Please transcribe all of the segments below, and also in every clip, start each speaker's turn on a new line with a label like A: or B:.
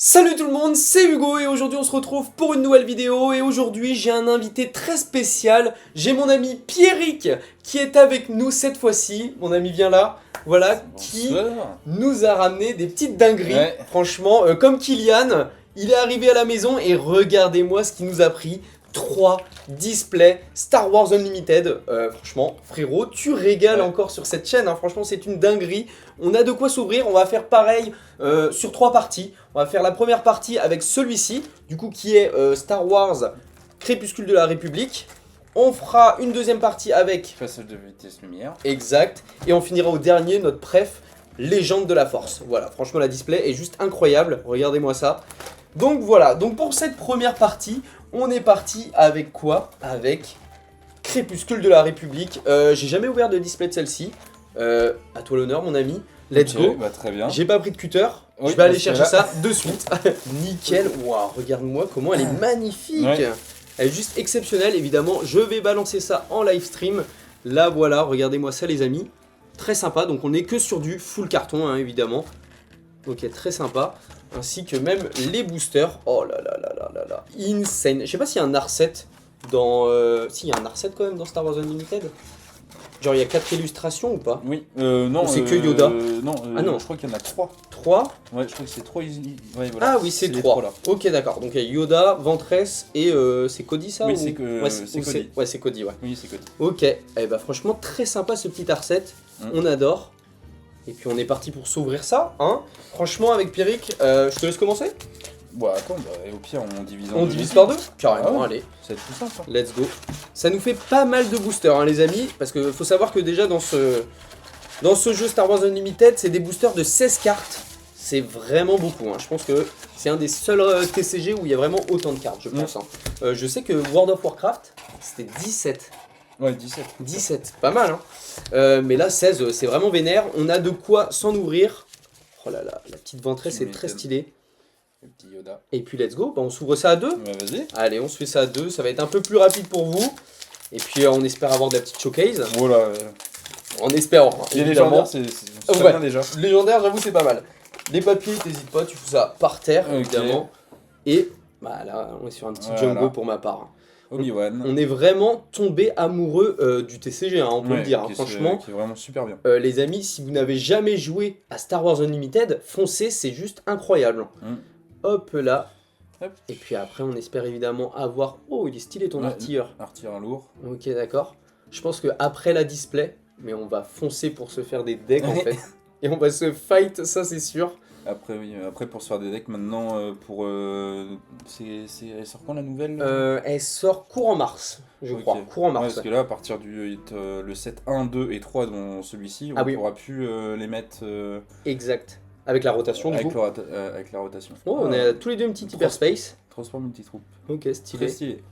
A: Salut tout le monde, c'est Hugo et aujourd'hui on se retrouve pour une nouvelle vidéo et aujourd'hui j'ai un invité très spécial. J'ai mon ami Pierrick qui est avec nous cette fois-ci. Mon ami vient là, voilà, qui nous a ramené des petites dingueries.
B: Ouais.
A: Franchement, comme Kylian, il est arrivé à la maison et regardez-moi ce qu'il nous a pris. 3 displays Star Wars Unlimited. Franchement, frérot, tu régales encore sur cette chaîne. Hein. Franchement, c'est une dinguerie. On a de quoi s'ouvrir. On va faire pareil sur 3 parties. On va faire la première partie avec celui-ci, du coup, qui est Star Wars Crépuscule de la République. On fera une deuxième partie avec
B: Passage de vitesse lumière.
A: Exact. Et on finira au dernier, notre préf, Légende de la Force. Voilà, franchement, la display est juste incroyable. Regardez-moi ça. Donc voilà, donc pour cette première partie, on est parti avec quoi? Avec Crépuscule de la République. J'ai jamais ouvert de display de celle-ci. À toi l'honneur, mon ami. Let's go.
B: Bah, très bien.
A: J'ai pas pris de cutter.
B: Oui,
A: je vais aller
B: parce que
A: chercher
B: là-
A: ça de suite. Nickel. Waouh, regarde-moi comment elle est magnifique.
B: Ouais.
A: Elle est juste exceptionnelle. Évidemment, je vais balancer ça en live stream. Là, voilà, regardez-moi ça, les amis. Très sympa. Donc, on est que sur du full carton, hein, évidemment. Ok, très sympa. Ainsi que même les boosters. Oh là là là là là là. Insane. Je sais pas s'il y a un R7 dans... Si, il y a un R7 quand même dans Star Wars Unlimited. Genre, il y a 4 illustrations ou pas?
B: Oui, non.
A: Ou c'est que Yoda
B: Non,
A: Ah non.
B: je crois qu'il y en a 3.
A: 3.
B: Ouais, je crois que c'est 3. Ouais, voilà.
A: Ah oui, c'est
B: les
A: 3.
B: là.
A: Ok, d'accord. Donc, il y a Yoda, Ventress et c'est Cody ça
B: Oui,
A: ou...
B: c'est que-
A: ouais,
B: c'est
A: ou
B: Cody.
A: Ouais, c'est Cody, ouais.
B: Oui, c'est Cody.
A: Ok. Eh bah, franchement, très sympa ce petit R7. On adore. Et puis, on est parti pour s'ouvrir ça, hein. Franchement, avec Pierrick, je te laisse commencer.
B: Bon, attends, bah, au pire, on divise en
A: On
B: deux.
A: divise par deux? Carrément,
B: Ah ouais.
A: allez.
B: C'est tout simple. Hein.
A: Let's go. Ça nous fait pas mal de boosters, hein, les amis. Parce que faut savoir que déjà dans ce jeu Star Wars Unlimited, c'est des boosters de 16 cartes. C'est vraiment beaucoup. Hein. Je pense que c'est un des seuls TCG où il y a vraiment autant de cartes, je pense. Hein. Je sais que World of Warcraft, c'était 17.
B: Ouais, 17.
A: 17, pas mal. Hein. Mais là, 16, c'est vraiment vénère. On a de quoi s'en ouvrir. Oh là là, la petite ventresse
B: Tu
A: est très
B: m'étonnes.
A: stylée.
B: Le petit Yoda.
A: Et puis let's go, bah, on s'ouvre ça à deux.
B: Ouais, vas-y.
A: Allez, on se fait ça à deux, ça va être un peu plus rapide pour vous. Et puis on espère avoir de la petite showcase.
B: Voilà.
A: En espérant, hein,
B: Les
A: évidemment.
B: légendaires, c'est
A: Ouais.
B: bien déjà.
A: Légendaire, j'avoue, c'est pas mal. Les papiers, t'hésites pas, tu fous ça par terre,
B: Ok.
A: évidemment. Et bah là, on est sur un petit
B: Voilà.
A: Django pour ma part.
B: Obi-Wan.
A: On est vraiment tombé amoureux du TCG, hein, on peut le
B: Ouais,
A: dire. Hein,
B: qui est-
A: franchement,
B: Qui est vraiment super bien.
A: les amis, si vous n'avez jamais joué à Star Wars Unlimited, foncez, c'est juste incroyable. Hop là.
B: Hop.
A: Et puis après, on espère évidemment avoir... Oh, il est stylé ton
B: Ouais.
A: artilleur.
B: Artilleur lourd.
A: Ok, d'accord. Je pense que après la display, mais on va foncer pour se faire des decks en fait. Et on va se fight, ça c'est sûr.
B: Après, oui, après pour se faire des decks, maintenant, elle sort quand la nouvelle
A: Elle sort courant mars, je
B: Ok.
A: crois. Courant
B: Ouais,
A: mars.
B: parce que là, à partir du le set 1, 2 et 3 dans celui-ci, on
A: Ah oui.
B: pourra plus les mettre
A: Exact. Avec la rotation, du
B: avec,
A: coup.
B: avec la rotation.
A: Oh, on a tous les deux une petite hyperspace.
B: Transport multi-troupe.
A: Ok,
B: Très
A: stylé.
B: stylé.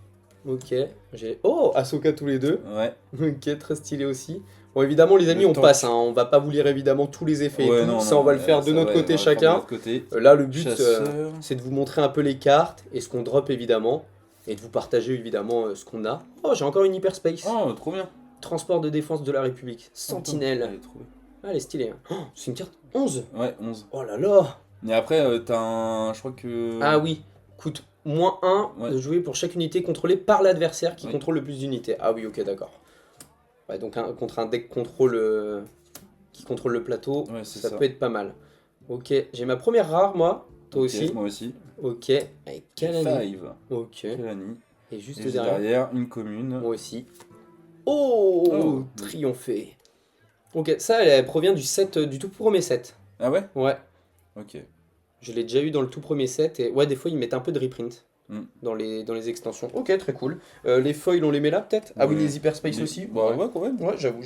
A: Ok. J'ai... Oh, Ahsoka tous les deux.
B: Ouais.
A: Ok, très stylé aussi. Bon, évidemment, les amis,
B: Le
A: on
B: tank.
A: passe. Hein. On va pas vous lire évidemment tous les effets et
B: Ouais,
A: tout.
B: non,
A: ça,
B: non,
A: on va le faire de
B: ça,
A: notre
B: ouais,
A: côté
B: on va le faire de
A: chacun.
B: notre côté.
A: Là, le but,
B: Chasseur.
A: c'est de vous montrer un peu les cartes et ce qu'on drop évidemment. Et de vous partager évidemment ce qu'on a. Oh, j'ai encore une hyperspace.
B: Oh, trop bien.
A: Transport de défense de la République. Sentinelle.
B: Elle est trop bien.
A: Ah, elle est stylée. Hein. Oh, c'est une carte 11.
B: Ouais, 11.
A: Oh là là.
B: Et après, t'as un. Je crois que.
A: Ah oui. Coûte -1
B: Ouais.
A: de jouer pour chaque unité contrôlée par l'adversaire qui
B: Oui.
A: contrôle le plus d'unités. Ah oui, ok, d'accord. Ouais, donc contre un deck contrôle qui contrôle le plateau,
B: Ouais, c'est
A: ça
B: ça.
A: peut être pas mal. Ok, j'ai ma première rare, moi. Toi
B: Ok,
A: aussi.
B: Moi aussi.
A: Ok, avec Kalani.
B: 5.
A: Ok.
B: Kalani.
A: Et juste
B: Et juste
A: derrière.
B: derrière, une commune.
A: Moi aussi. Oh,
B: Oh.
A: triomphé. Ok, ça, elle provient du set, du tout premier set.
B: Ah ouais.
A: Ouais,
B: Ok.
A: je l'ai déjà eu dans le tout premier set. Et ouais, des fois, ils mettent un peu de reprint
B: Mm.
A: dans les extensions. Ok, très cool. Les foils, on les met là, peut-être? Ah oui,
B: Ouais.
A: les hyperspace
B: Les-
A: aussi?
B: Bah ouais, quand même.
A: Ouais, j'avoue.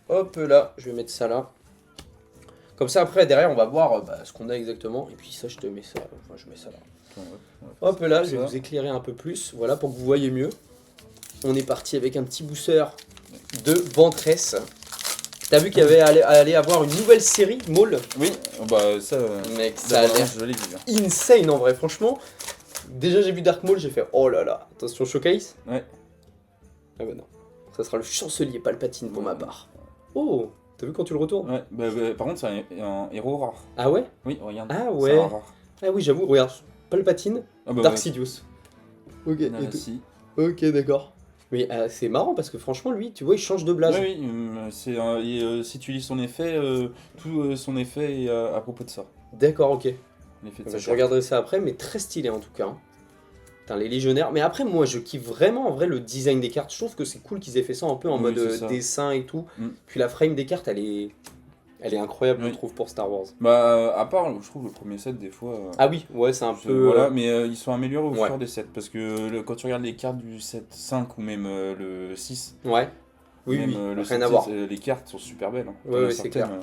A: Hop là, je vais mettre ça là. Comme ça, après, derrière, on va voir ce qu'on a exactement. Et puis ça, je te mets ça. Enfin, je mets ça là.
B: Attends, ouais, on va faire
A: Hop là, je vais
B: ça.
A: vous éclairer un peu plus. Voilà, pour que vous voyez mieux. On est parti avec un petit booster de Ventress. T'as vu qu'il y avait allait avoir une nouvelle série, Maul?
B: Oui, bah ça.
A: Mec, ça a l'air
B: Je l'ai vu. Hein.
A: insane en vrai, franchement. Déjà, j'ai vu Dark Maul, j'ai fait oh là là. Attention, showcase.
B: Ouais.
A: Ah bah non. Ça sera le chancelier Palpatine pour ma part. Oh, t'as vu quand tu le retournes?
B: Ouais, par contre, c'est un héros rare.
A: Ah ouais?
B: Oui, regarde.
A: Ah
B: C'est
A: ouais.
B: un rare.
A: Ah oui, j'avoue, regarde, Palpatine,
B: Ah bah
A: Dark
B: ouais.
A: Sidious. Ok, et tout.
B: Nalasi.
A: Ok, d'accord. Mais c'est marrant parce que franchement, lui, tu vois, il change de blase.
B: Oui, oui, si tu lis son effet, tout son effet est à propos de ça.
A: D'accord, ok.
B: L'effet de
A: Bah,
B: sa
A: je
B: carte.
A: regarderai ça après, mais très stylé en tout cas, hein. Putain, les légionnaires. Mais après, moi, je kiffe vraiment en vrai le design des cartes. Je trouve que c'est cool qu'ils aient fait ça un peu en
B: Oui,
A: mode
B: c'est ça.
A: dessin et tout.
B: Mm.
A: Puis la frame des cartes, elle est incroyable, je
B: Oui.
A: trouve, pour Star Wars.
B: Bah, à part, je trouve le premier set, des fois.
A: Ah oui, ouais, c'est un peu.
B: Voilà, mais ils sont améliorés au
A: ouais.
B: fur des sets. Parce que quand tu regardes les cartes du set 5 ou même le 6,
A: Ouais. Oui,
B: même
A: oui,
B: le
A: rien
B: set
A: à voir.
B: 6, les cartes sont super belles. Hein.
A: Ouais,
B: T'en as
A: ouais, c'est
B: certaines,
A: clair.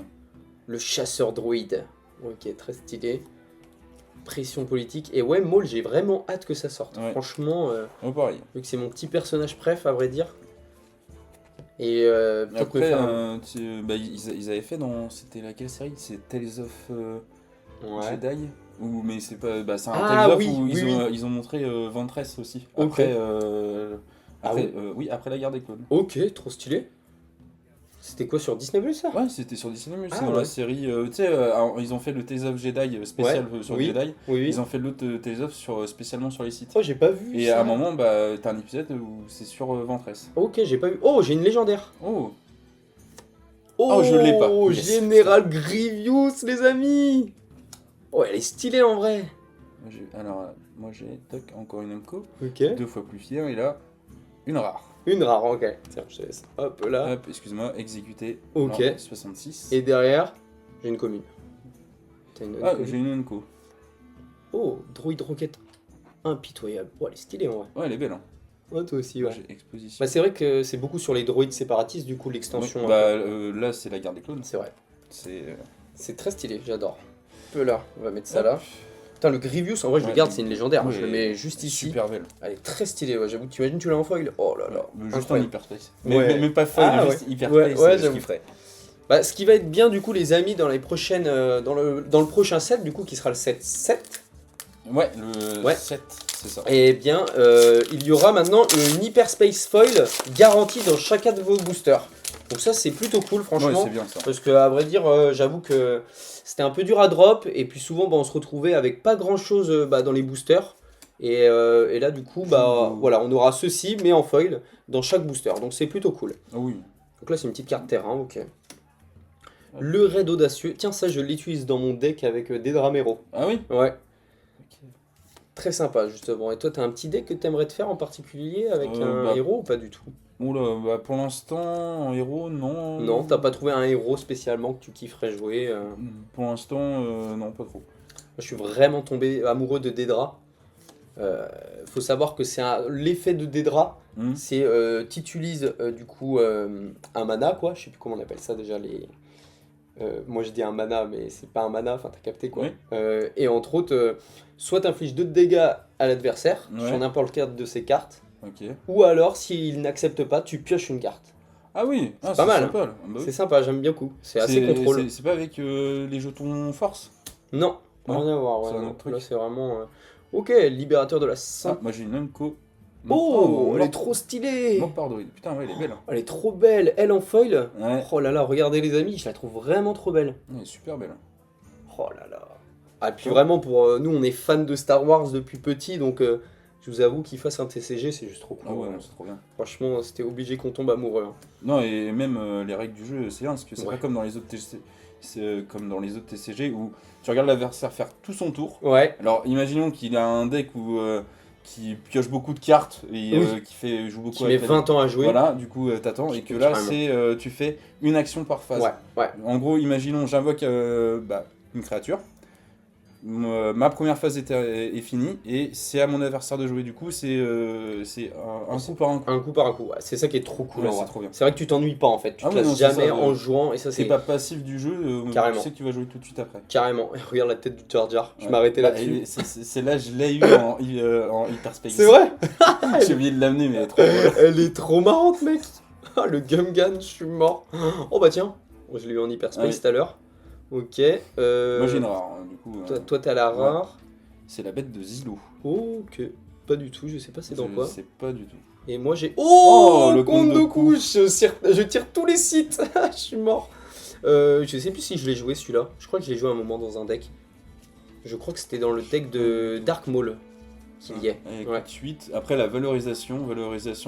A: Le chasseur droïde. Ok, très stylé. Pression politique. Et ouais, Maul, j'ai vraiment hâte que ça sorte.
B: Ouais.
A: Franchement,
B: oh, pareil.
A: vu que c'est mon petit personnage préf, à vrai dire. Et
B: Et
A: peut-être me
B: après,
A: faire un...
B: bah, ils avaient fait dans. C'était laquelle série? C'est Tales of
A: Ouais.
B: Jedi? Ou, mais c'est pas. Bah, c'est un
A: Ah,
B: Tales of
A: oui,
B: où
A: oui, oui.
B: ils ont montré Ventress aussi.
A: Ok.
B: Après,
A: Ah
B: après,
A: ouais.
B: oui, après la guerre des clones.
A: Ok, trop stylé. C'était quoi sur Disney Plus ça?
B: Ouais, c'était sur Disney+,
A: Ah
B: c'est dans
A: ouais.
B: la série. Tu sais, ils ont fait le Tales of Jedi spécial sur
A: oui,
B: Jedi.
A: oui, oui.
B: Ils ont fait l'autre Tales of spécialement sur les sites.
A: Oh, j'ai pas vu
B: Et
A: ça.
B: à un moment, bah, t'as un épisode où c'est sur Ventress.
A: Ok, j'ai pas vu. Oh, j'ai une légendaire.
B: Oh,
A: Oh,
B: je l'ai pas. Yes.
A: Général Grievous, les amis. Oh, elle est stylée en vrai.
B: Alors, moi j'ai toc, encore une Emco,
A: Ok.
B: 2 fois plus fier, et là, une rare.
A: Une rare, ok. Tiens, je te laisse. Hop là.
B: Hop, excuse-moi, exécuté.
A: Ok.
B: Alors, 66.
A: Et derrière, j'ai une commune. T'as une
B: Ah,
A: commune.
B: j'ai une Emco.
A: Oh, droïde roquette. Impitoyable. Oh, elle est stylée en vrai.
B: Ouais, elle est belle, hein.
A: Ouais, toi aussi,
B: Moi,
A: ouais.
B: j'ai exposition.
A: Bah, c'est vrai que c'est beaucoup sur les droïdes séparatistes, du coup, l'extension.
B: Ouais,
A: un
B: bah,
A: peu.
B: là, c'est la guerre des clones.
A: C'est vrai.
B: C'est.
A: C'est très stylé, j'adore. Peu là, on va mettre ça
B: Hop.
A: là. Putain, le Grievous, en vrai, je le
B: Ouais,
A: garde, c'est une légendaire.
B: ouais,
A: Je le mets juste ici.
B: Super belle.
A: Elle est très stylée, ouais. J'avoue, t'imagines, tu l'as en foil. Oh là là.
B: Juste en
A: Incroyable.
B: hyperspace.
A: Ouais.
B: Même pas foil,
A: Ah,
B: juste
A: ouais.
B: hyperspace,
A: Ouais,
B: je
A: j'avoue.
B: kifferais.
A: Bah, ce qui va être bien, du coup, les amis, dans les prochaines. Dans le prochain set, du coup, qui sera le set 7.
B: Ouais, le
A: Ouais.
B: 7, c'est ça.
A: Eh bien, il y aura maintenant une hyperspace foil garantie dans chacun de vos boosters. Donc, ça, c'est plutôt cool,
B: Ouais,
A: franchement.
B: c'est bien ça.
A: Parce que, à vrai dire, j'avoue que c'était un peu dur à drop. Et puis, souvent, bah, on se retrouvait avec pas grand chose dans les boosters. Et là, du coup, bah, voilà, on aura ceci, mais en foil, dans chaque booster. Donc, c'est plutôt cool.
B: Ah oui.
A: Donc là, c'est une petite carte terrain, ok. Le raid audacieux. Tiens, ça, je l'utilise dans mon deck avec des Dramero.
B: Ah oui.
A: Ouais,
B: Ok.
A: très sympa, justement. Et toi, t'as un petit deck que t'aimerais te faire en particulier avec un
B: Bah,
A: héros ou pas du tout?
B: Oula, bah pour l'instant, en héros, non.
A: Non, t'as pas trouvé un héros spécialement que tu kifferais jouer
B: Pour l'instant, non, pas trop.
A: Je suis vraiment tombé amoureux de Dedra. Faut savoir que c'est l'effet de Dedra,
B: Hmm.
A: c'est t'utilises du coup un mana, quoi. Je sais plus comment on appelle ça déjà. Moi je dis un mana, mais c'est pas un mana, enfin t'as capté quoi.
B: Oui.
A: Et entre autres, soit t'infliges 2 de dégâts à l'adversaire
B: Ouais.
A: sur n'importe quelle de ses cartes,
B: Ok.
A: ou alors s'il n'accepte pas, tu pioches une carte.
B: Ah oui, ah,
A: pas mal,
B: sympa, là. Ah bah oui.
A: C'est sympa, j'aime bien coup. C'est assez contrôle.
B: C'est pas avec les jetons force?
A: Non,
B: Non,
A: rien à voir. Ouais,
B: c'est un
A: non.
B: autre truc.
A: Là c'est vraiment. Ok, libérateur de la
B: Ah,
A: sang.
B: moi j'ai une Namco.
A: Oh, elle est trop stylée!
B: Mort par droïde. Putain, ouais, elle est belle. Hein.
A: Elle est trop belle, elle en foil.
B: Ouais.
A: Oh là là, regardez les amis, je la trouve vraiment trop belle.
B: Elle est super belle.
A: Oh là là. Ah, puis
B: Oh.
A: vraiment, pour nous, on est fans de Star Wars depuis petit, donc je vous avoue qu'il fasse un TCG, c'est juste trop cool.
B: Ah ouais, non, c'est trop bien.
A: Franchement, c'était obligé qu'on tombe amoureux. Hein.
B: Non, et même les règles du jeu, c'est bien, parce que c'est
A: Ouais.
B: pas comme dans les autres TCG. C'est comme dans les autres TCG où tu regardes l'adversaire faire tout son tour.
A: Ouais,
B: Alors imaginons qu'il a un deck où, qui pioche beaucoup de cartes et
A: Oui.
B: joue beaucoup
A: qui met
B: avec la
A: 20 ans à jouer.
B: Voilà, du coup t'attends et que là
A: Carrément.
B: c'est tu fais une action par phase.
A: Ouais, ouais.
B: En gros, imaginons j'invoque une créature. Ma première phase est finie et c'est à mon adversaire de jouer. Du coup, c'est un coup par un coup.
A: Un coup par un coup, ouais. C'est ça qui est trop cool.
B: Ouais,
A: en
B: c'est
A: vrai.
B: trop bien.
A: C'est vrai que tu t'ennuies pas en fait, tu
B: Ah
A: te
B: oui,
A: lasses
B: non, c'est
A: jamais
B: ça,
A: en jouant et ça
B: C'est
A: c'est
B: pas passif du jeu,
A: Carrément.
B: tu sais que tu vas jouer tout de suite après.
A: carrément. Regarde la tête du Jar Jar, je
B: Ouais.
A: m'arrêtais
B: Bah,
A: là-dessus.
B: et c'est là, je l'ai eu en hyperspace.
A: C'est vrai?
B: J'ai oublié de l'amener, mais trop drôle.
A: Elle est trop marrante, mec. Ah, le Gumgan, je suis mort. Oh bah tiens, je l'ai eu en hyperspace
B: Ah oui.
A: tout à l'heure. Ok.
B: Moi j'ai une rare, hein, du coup.
A: Toi t'es à la rare.
B: C'est la bête de Zilo.
A: Ok. Pas du tout, je sais pas c'est dans
B: Je
A: quoi.
B: sais pas du tout.
A: Et moi j'ai. Oh,
B: le
A: le compte de
B: Kondoku.
A: couche. Je tire tous les sites. Je suis mort. Je sais plus si je l'ai joué celui-là. Je crois que je l'ai joué un moment dans un deck. Je crois que c'était dans le deck de Dark Maul qu'il y est.
B: Avec
A: Ouais.
B: 8. Après la valorisation,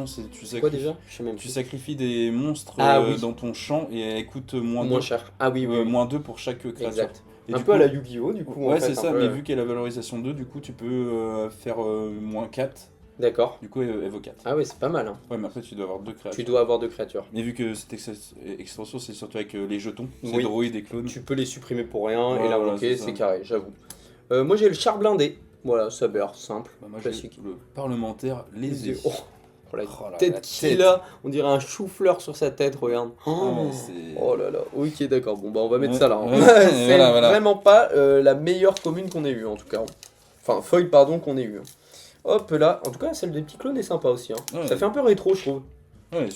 B: c'est
A: Quoi déjà? Je sais même
B: tu
A: plus.
B: sacrifies des monstres
A: Ah oui.
B: dans ton champ et elles coûtent moins
A: Moins
B: 2.
A: cher. Ah oui, oui, oui.
B: Moins 2 pour chaque créature.
A: Exact.
B: Et
A: Un
B: du
A: peu
B: coup,
A: à la Yu-Gi-Oh! Du coup. en
B: ouais,
A: fait,
B: c'est
A: un
B: ça,
A: peu,
B: mais vu qu'elle a valorisation 2, du coup tu peux faire moins 4.
A: D'accord.
B: Du coup elle vaut 4.
A: Ah ouais, c'est pas mal. Hein.
B: Ouais, mais après tu dois avoir 2
A: Tu
B: créatures.
A: dois avoir 2 créatures.
B: Mais vu que cette extension c'est surtout avec les jetons, c'est
A: Oui.
B: droïdes et clones.
A: Tu peux les supprimer pour rien et
B: Ouais,
A: là,
B: voilà,
A: ok,
B: c'est ça.
A: c'est carré, j'avoue. Moi j'ai le char blindé. Voilà, saber, simple,
B: Bah, moi j'ai
A: classique.
B: le parlementaire lésé.
A: Oh, la
B: Oh là,
A: tête
B: la
A: qu'il
B: tête.
A: a, on dirait un chou-fleur sur sa tête, regarde.
B: Ah,
A: Oh,
B: mais c'est-
A: oh là là, ok d'accord, bon bah on va mettre
B: Ouais,
A: ça là. Hein.
B: ouais,
A: C'est
B: voilà.
A: vraiment pas la meilleure commune qu'on ait eue en tout cas. Enfin, foil pardon qu'on ait eue. Hop là, en tout cas celle des petits clones est sympa aussi. Hein.
B: Ouais.
A: Ça fait un peu rétro je trouve.
B: Ouais,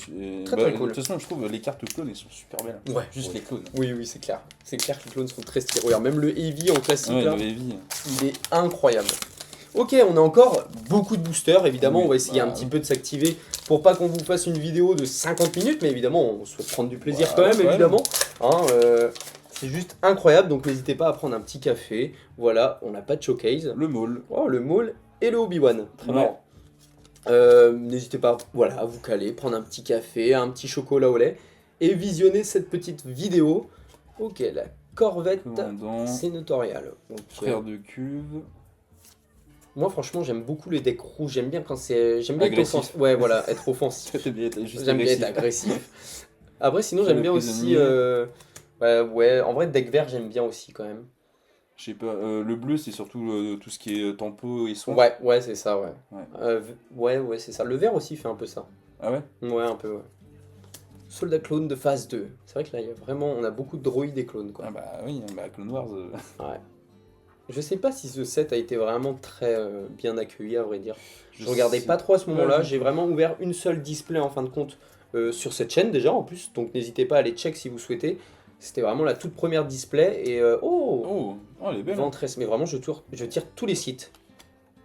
A: Très, très cool.
B: De toute façon, je trouve les cartes clones, elles sont super belles.
A: Ouais.
B: Juste
A: Ouais.
B: les clones.
A: Oui oui c'est clair. C'est clair que les clones sont très stylés. Regarde, même le heavy en classique
B: Ouais,
A: là,
B: le heavy.
A: il est incroyable. Ok, on a encore beaucoup de boosters, évidemment,
B: Oui,
A: on va essayer
B: bah,
A: un petit peu de s'activer pour pas qu'on vous fasse une vidéo de 50 minutes, mais évidemment, on souhaite prendre du plaisir
B: Ouais,
A: quand même,
B: ouais.
A: évidemment. Hein, c'est juste incroyable, donc n'hésitez pas à prendre un petit café. Voilà, on n'a pas de showcase.
B: Le Maul.
A: Oh, le Maul et le Obi-Wan, très
B: Ouais.
A: marrant. N'hésitez pas voilà, à vous caler, prendre un petit café, un petit chocolat au lait, et visionner cette petite vidéo. Ok, la Corvette
B: Commandant.
A: sénatoriale. Donc,
B: Frère de cuve.
A: moi franchement j'aime beaucoup les decks rouges, j'aime bien quand c'est. J'aime bien être
B: Agressif.
A: offensif. Ouais voilà, être offensif.
B: T'es juste
A: J'aime bien être
B: agressif.
A: agressif. Après sinon
B: Faire
A: j'aime
B: le
A: bien aussi.
B: prisonnier.
A: Ouais, en vrai deck vert j'aime bien aussi quand même.
B: Je sais pas, le bleu c'est surtout tout ce qui est tempo et soin.
A: Ouais, c'est ça, ouais.
B: Ouais.
A: Ouais, c'est ça. Le vert aussi fait un peu ça.
B: Ah ouais?
A: Ouais, un peu, ouais. Soldat clone de phase 2. C'est vrai que là il y a vraiment. On a beaucoup de droïdes et clones quoi.
B: Ah bah oui, bah Clone Wars.
A: Ouais. Je sais pas si ce set a été vraiment très bien accueilli à vrai dire. Je regardais
B: sais
A: pas trop à ce moment-là,
B: pas.
A: j'ai vraiment ouvert une seule display en fin de compte sur cette chaîne déjà en plus, donc n'hésitez pas à aller check si vous souhaitez. C'était vraiment la toute première display et
B: Oh, elle est belle. Hein.
A: Ventress, mais vraiment je tire tous les sites.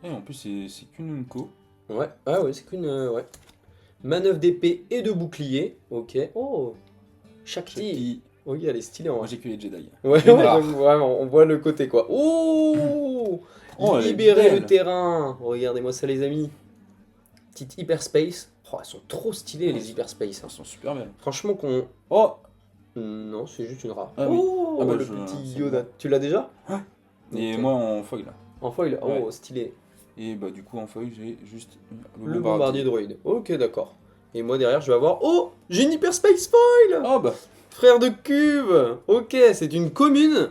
B: Et en plus c'est qu'une Unco.
A: Ouais, ah ouais, c'est qu'une ouais. Manœuvre d'épée et de bouclier, ok. Oh, Shakti. Oui, elle est stylée en
B: Moi
A: vrai.
B: j'ai que les Jedi.
A: Ouais,
B: Et
A: ouais,
B: voilà.
A: donc vraiment, on voit le côté quoi. Oh,
B: Oh, elle est
A: libérer le
B: belle.
A: terrain. Regardez-moi ça les amis. Petite hyperspace. Oh, elles sont trop stylées les hyperspace. Hein.
B: Elles sont super belles.
A: Franchement qu'on.
B: Oh,
A: Non, c'est juste une rare.
B: Ah oui.
A: Oh,
B: Ah bah,
A: le
B: je-
A: petit
B: c'est
A: Yoda.
B: bon.
A: Tu l'as déjà?
B: et
A: Ok.
B: moi en foil là.
A: En foil. Oh,
B: Ouais.
A: stylé.
B: Et bah du coup en foil j'ai juste
A: Le bombardier droïde. Ok, d'accord. Et moi derrière, je vais avoir. Oh, j'ai une hyperspace foil.
B: Oh bah
A: Frère de cube. Ok, c'est une commune.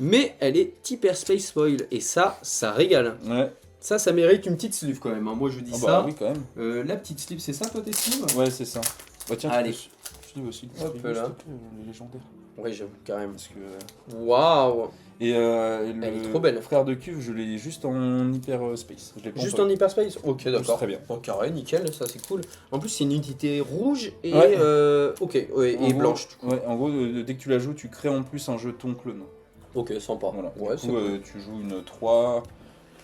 A: Mais elle est hyperspace foil. Et ça régale.
B: ouais.
A: Ça mérite une petite sleeve quand même. Hein. Moi je dis
B: Ah
A: ça.
B: bah oui quand même.
A: La petite sleeve, c'est ça toi tes sleeves?
B: Ouais c'est ça. Bah tiens,
A: Allez.
B: je dis aussi.
A: Hop
B: s'il te plaît,
A: là.
B: les légendaires.
A: Oui, j'avoue, carrément.
B: Parce que
A: Waouh.
B: et
A: Elle est trop belle.
B: frère de cuve, je l'ai juste en hyper space. Je l'ai pas
A: Juste
B: foil.
A: en hyperspace? Ok,
B: C'est
A: d'accord.
B: très bien.
A: En carré, nickel, ça c'est cool. En plus, c'est une unité rouge et.
B: Ouais.
A: Ok, ouais,
B: En
A: et
B: gros-
A: blanche.
B: Ouais, en gros, dès que tu la joues, tu crées en plus un jeton clone.
A: Ok, sympa.
B: Voilà.
A: Ouais,
B: du
A: c'est
B: coup,
A: cool.
B: tu joues une 3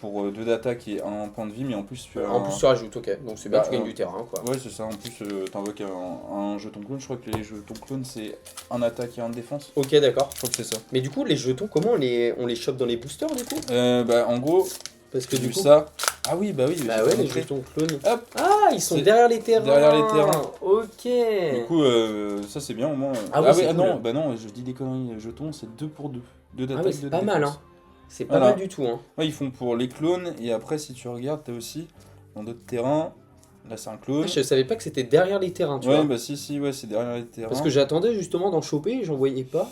B: pour 2 d'attaque et 1 point de vie, mais en plus tu as
A: En plus, tu rajoutes, ok. Donc c'est bien,
B: Bah,
A: tu gagnes du terrain, quoi.
B: Ouais, c'est ça. En plus, t'invoques un jeton clone. Je crois que les jetons clones, c'est un attaque et un défense.
A: Ok, d'accord.
B: Je crois que c'est ça.
A: Mais du coup, les jetons, comment on les chope dans les boosters, du coup?
B: Bah, en gros,
A: Parce que
B: du
A: du coup.
B: ça. Ah oui, bah oui.
A: Bah
B: j'ai
A: ouais,
B: pas
A: les
B: montré.
A: jetons clones.
B: Hop.
A: Ah, ils sont
B: C'est
A: derrière les terrains.
B: derrière les terrains.
A: Ok.
B: Du coup, ça c'est bien au moins.
A: Ah oui, c'est cool.
B: non, bah non, je dis des conneries. Les jetons, c'est 2 pour 2. 2
A: Ah
B: d'attaque,
A: ouais,
B: 2
A: c'est
B: de
A: pas mal,
B: défense.
A: hein. C'est pas
B: Voilà.
A: mal du tout, hein.
B: Ouais, ils font pour les clones. Et après, si tu regardes, t'as aussi dans d'autres terrains. Là, c'est un clone.
A: Ah, je savais pas que c'était derrière les terrains, tu
B: Ouais,
A: vois.
B: bah si, ouais, c'est derrière les terrains.
A: Parce que j'attendais justement d'en choper et j'en voyais pas.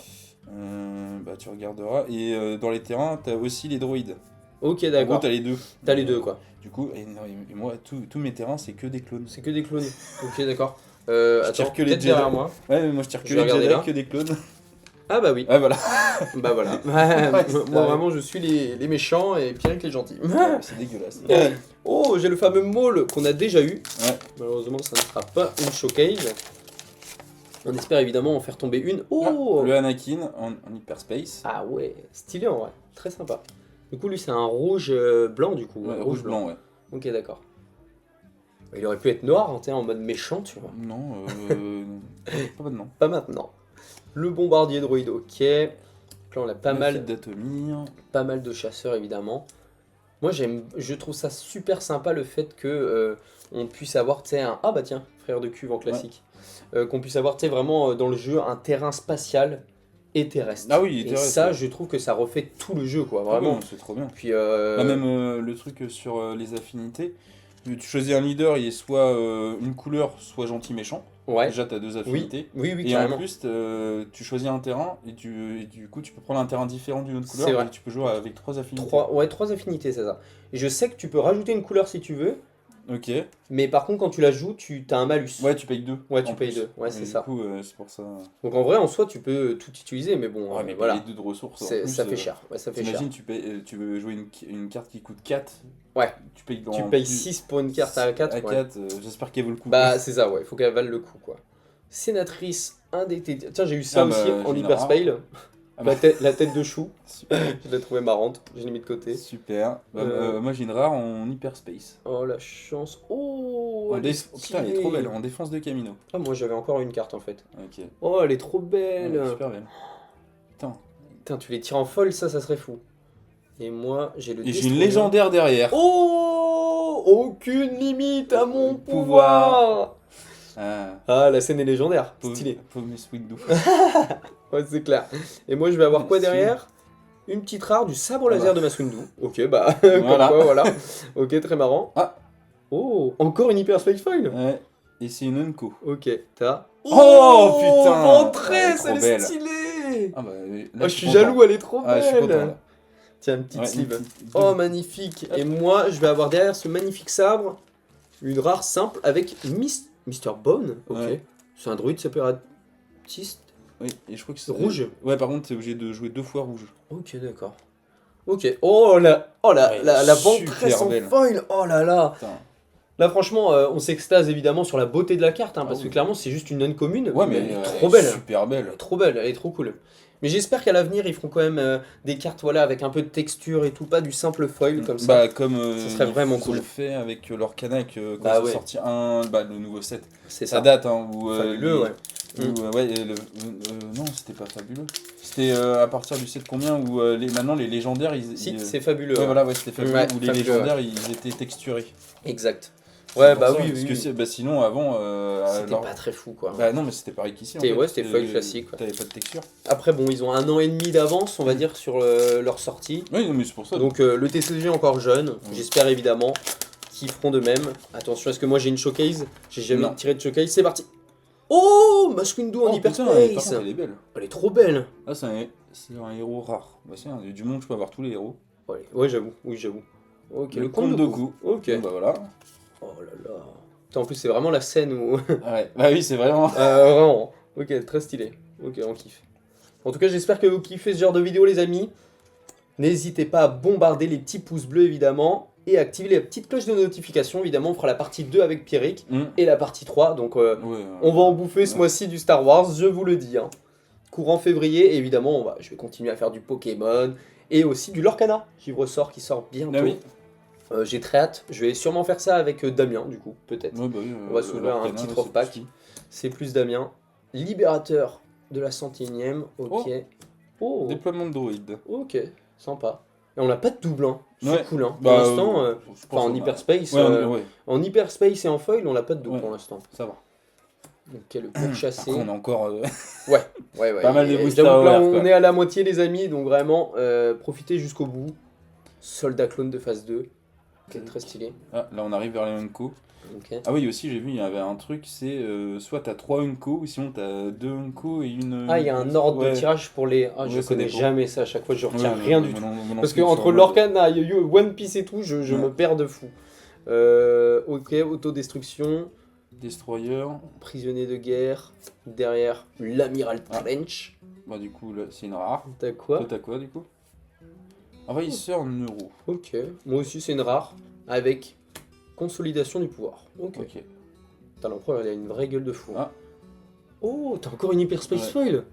B: Bah, tu regarderas. Et dans les terrains, t'as aussi les droïdes.
A: Ok,
B: En gros,
A: d'accord.
B: t'as les deux.
A: T'as les deux, quoi.
B: Du coup, et moi, tous mes terrains, c'est que des clones.
A: C'est que des clones. Ok, d'accord.
B: tire
A: Attends,
B: que les
A: peut-être
B: Jedi.
A: derrière moi.
B: Ouais, mais moi je tire que
A: Je vais
B: les
A: regarder
B: Jedi,
A: là.
B: que des clones.
A: Ah bah oui.
B: Ouais, voilà.
A: Bah voilà.
B: c'est
A: Moi
B: vrai.
A: vraiment, je suis les méchants et Pierre les gentils.
B: C'est dégueulasse.
A: Oh, j'ai le fameux Maul qu'on a déjà eu.
B: Ouais.
A: Malheureusement, ça ne sera pas une showcase. On espère évidemment en faire tomber une. Oh
B: Le Anakin en hyperspace.
A: Ah ouais, stylé en vrai. Très sympa. Du coup, lui, c'est un rouge blanc du coup.
B: Ouais,
A: un
B: rouge blanc, ouais.
A: Ok, d'accord. Il aurait pu être noir, hein, t'sais, en mode méchant, tu vois.
B: Non, pas maintenant.
A: Pas maintenant. Le bombardier droïde, ok. Donc là, on a pas
B: Mephite d'Atomir.
A: mal de chasseurs, évidemment. Moi, je trouve ça super sympa le fait que on puisse avoir, tu sais, un... Ah bah tiens, frère de cuve en classique. Qu'on puisse avoir, tu sais, vraiment dans le jeu un terrain spatial et terrestre.
B: Ah oui,
A: et
B: terrestre,
A: ça,
B: ouais.
A: je trouve que ça refait tout le jeu, quoi,
B: Ah
A: vraiment.
B: ouais, c'est trop bien.
A: Puis,
B: Bah, même le truc sur les affinités, tu choisis un leader, il est soit une couleur, soit gentil méchant.
A: ouais,
B: Déjà, tu as deux
A: oui,
B: affinités.
A: oui,
B: Et
A: carrément.
B: en plus, tu choisis un terrain et du coup, tu peux prendre un terrain différent d'une autre
A: C'est
B: couleur
A: vrai.
B: et tu peux jouer avec 3 affinités.
A: Trois affinités, c'est ça. Et je sais que tu peux rajouter une couleur si tu veux,
B: Ok.
A: mais par contre, quand tu la joues, tu as un malus.
B: Ouais, tu payes 2.
A: Ouais, tu payes 2. Ouais, c'est ça.
B: Du coup, c'est pour ça.
A: Donc en vrai, en soi, tu peux tout utiliser, mais bon,
B: Ouais, mais
A: voilà.
B: payer 2 de ressources. En
A: Ça
B: plus,
A: fait cher. Ouais, ça fait cher.
B: t'imagines, tu veux jouer une carte qui coûte 4.
A: Ouais.
B: Tu payes,
A: Tu payes 6 pour une carte à 4.
B: À
A: ouais.
B: 4, j'espère qu'elle vaut le coup.
A: Bah, c'est ça, ouais. Il faut qu'elle vale le coup, quoi. Sénatrice indétectable. Tiens, j'ai eu ça
B: Ah, bah,
A: aussi
B: j'ai
A: en
B: une
A: Hyper
B: rare.
A: Spale.
B: Ah bah.
A: La tête de chou.
B: Super.
A: Je l'ai trouvée marrante. Je l'ai mis de côté.
B: Super. Bah,
A: Euh,
B: moi, j'ai une rare en hyperspace.
A: Oh, la chance. Oh,
B: En
A: elle est
B: Putain, elle est trop
A: stylée.
B: belle. En défense de Camino.
A: Ah, moi, j'avais encore une carte, en fait.
B: Ok.
A: Oh, elle est trop belle.
B: Ouais, super belle. Putain.
A: Putain, tu les tires en folle, ça serait fou. Et moi, j'ai le
B: Et j'ai une
A: Destroyer.
B: légendaire derrière.
A: Oh, aucune limite à mon pouvoir. Ah, la scène est légendaire. Stylé.
B: Pauvre Miss Window.
A: Ouais, c'est clair. Et moi, je vais avoir quoi
B: Stylé.
A: derrière? Une petite rare du sabre
B: Ah
A: laser
B: bah.
A: de Maswindu. Ok, bah,
B: Voilà.
A: comme quoi, voilà. Ok, très marrant.
B: Ah.
A: Oh, encore une Hyper Space Foil.
B: Ouais. Et c'est une Unco.
A: Ok, t'as.
B: Oh, putain.
A: Ventress,
B: Elle est trop
A: elle est
B: belle.
A: stylée.
B: Ah bah,
A: Oh, je suis jaloux, elle est trop
B: Ah, je suis
A: belle.
B: content là.
A: Tiens, une petite
B: Ouais,
A: sleeve.
B: une petite-
A: Oh, magnifique. Et moi, je vais avoir derrière ce magnifique sabre une rare simple avec Mr. Bone. Ok.
B: Ouais.
A: C'est un druide séparatiste.
B: Oui, et je crois que c'est
A: Rouge.
B: Ouais, par contre, t'es obligé de jouer 2 fois rouge.
A: Ok, d'accord. Ok. Oh la
B: Ouais,
A: la
B: super
A: ventresse en
B: belle.
A: foil. Oh là là.
B: Putain.
A: Là, franchement, on s'extase évidemment sur la beauté de la carte, hein, parce
B: Ah
A: que
B: oui.
A: clairement, c'est juste une non commune.
B: Ouais, mais
A: elle est
B: elle
A: trop
B: est
A: belle.
B: super belle.
A: Elle est trop belle, elle est trop cool. Mais j'espère qu'à l'avenir, ils feront quand même des cartes voilà, avec un peu de texture et tout, pas du simple foil comme ça.
B: Bah, comme
A: Ça serait vraiment
B: ils
A: cool.
B: ont fait avec leur Canac quand
A: Bah
B: ils ont
A: ouais.
B: sorti le nouveau set.
A: C'est
B: Ça
A: ça.
B: date, hein. Où,
A: Fabuleux, ouais.
B: ouais, et non, c'était pas fabuleux. C'était à partir du set combien où maintenant les légendaires ils.
A: Si,
B: ils-
A: c'est fabuleux.
B: Ouais,
A: ouais.
B: voilà, ouais, c'était fabuleux.
A: Ouais,
B: où les
A: fabuleux,
B: légendaires ils étaient texturés.
A: Exact.
B: C'est
A: Ouais,
B: pour
A: bah
B: ça,
A: oui,
B: parce
A: oui,
B: que
A: oui.
B: bah, sinon avant.
A: C'était
B: alors-
A: pas très fou, quoi.
B: Bah non, mais c'était pareil qu'ici.
A: C'était- ouais, c'était foil classique, ouais.
B: T'avais pas de texture.
A: Après, bon, ils ont 1 an et demi d'avance, on va dire, sur leur sortie.
B: Oui, non, mais c'est pour ça.
A: Donc le TCG est encore jeune, j'espère évidemment qu'ils feront de même. Attention, est-ce que moi j'ai une showcase? J'ai jamais
B: Non.
A: tiré de showcase, c'est parti. Oh, Maswindu en
B: Oh,
A: Hyper
B: putain, par contre,
A: Space.
B: elle est belle.
A: Elle est trop belle.
B: Ah, c'est un héros rare. Bah, c'est du monde, je peux avoir tous les héros.
A: Ouais, j'avoue, oui, j'avoue. Ok,
B: Le comte Doku.
A: Ok.
B: Bon, bah voilà.
A: Oh là là. Putain, en plus, c'est vraiment la scène où.
B: Ouais, bah oui, c'est vraiment.
A: Vraiment. Ok, très stylé. Ok, on kiffe. En tout cas, j'espère que vous kiffez ce genre de vidéo, les amis. N'hésitez pas à bombarder les petits pouces bleus, évidemment. Et activer les petites cloches de notification, évidemment. On fera la partie 2 avec Pierrick. Et la partie 3. Donc,
B: Ouais,
A: on va en bouffer ce
B: ouais.
A: mois-ci du Star Wars, je vous le dis. Hein. Courant février, et évidemment, je vais continuer à faire du Pokémon. Et aussi du Lorcana, livre sort qui sort bientôt.
B: Ah oui.
A: J'ai très hâte. Je vais sûrement faire ça avec Damien, du coup, peut-être.
B: Ouais, bah oui,
A: On va s'ouvrir un petit trophée pack. C'est plus Damien. Libérateur de la 101ème. Ok. Oh.
B: Déploiement de droïde.
A: Ok. Sympa. Et on n'a pas de double, hein. C'est
B: Ouais.
A: cool, hein. Pour
B: Bah,
A: l'instant,
B: je pense
A: enfin, en
B: qu'on a-
A: hyperspace.
B: Ouais, ouais,
A: En hyperspace et en foil, on n'a pas de double
B: Ouais.
A: pour l'instant.
B: ça va.
A: Ok, le pourchassé.
B: Après, on a encore.
A: Ouais.
B: pas mal de
A: Et
B: booster
A: j'avoue que là,
B: hour,
A: on
B: quoi.
A: est à la moitié, les amis, donc vraiment, profitez jusqu'au bout. Soldat clone de phase 2. Ok, très stylé.
B: Ah, là, on arrive vers les Unco.
A: Ok.
B: Ah oui, aussi, j'ai vu, il y avait un truc, c'est soit t'as 3 Unco, ou sinon t'as 2 Unco et une.
A: Ah, il y a un ordre
B: Ouais.
A: de tirage pour les. Ah, je
B: Ouais, ça
A: connais
B: dépend.
A: jamais ça, à chaque fois je
B: Ouais,
A: retiens
B: ouais,
A: rien
B: ouais,
A: du
B: moi
A: tout.
B: non- moi non
A: Parce
B: plus,
A: que
B: je suis
A: entre
B: en mode-
A: l'Orcana, One Piece et tout, je
B: Ouais.
A: me perds de fou. Ok, autodestruction,
B: Destroyer.
A: prisonnier de guerre, derrière l'amiral
B: Ah.
A: Trench.
B: Bah, du coup, là, c'est une rare.
A: T'as quoi?
B: Toi, t'as quoi, du coup Envahisseur Neuro.
A: Ok, moi aussi c'est une rare, avec consolidation du pouvoir. Ok.
B: Ok.
A: Putain, l'empereur il a une vraie gueule de fou.
B: Ah.
A: Oh, t'as encore une hyperspace
B: Ouais.
A: foil?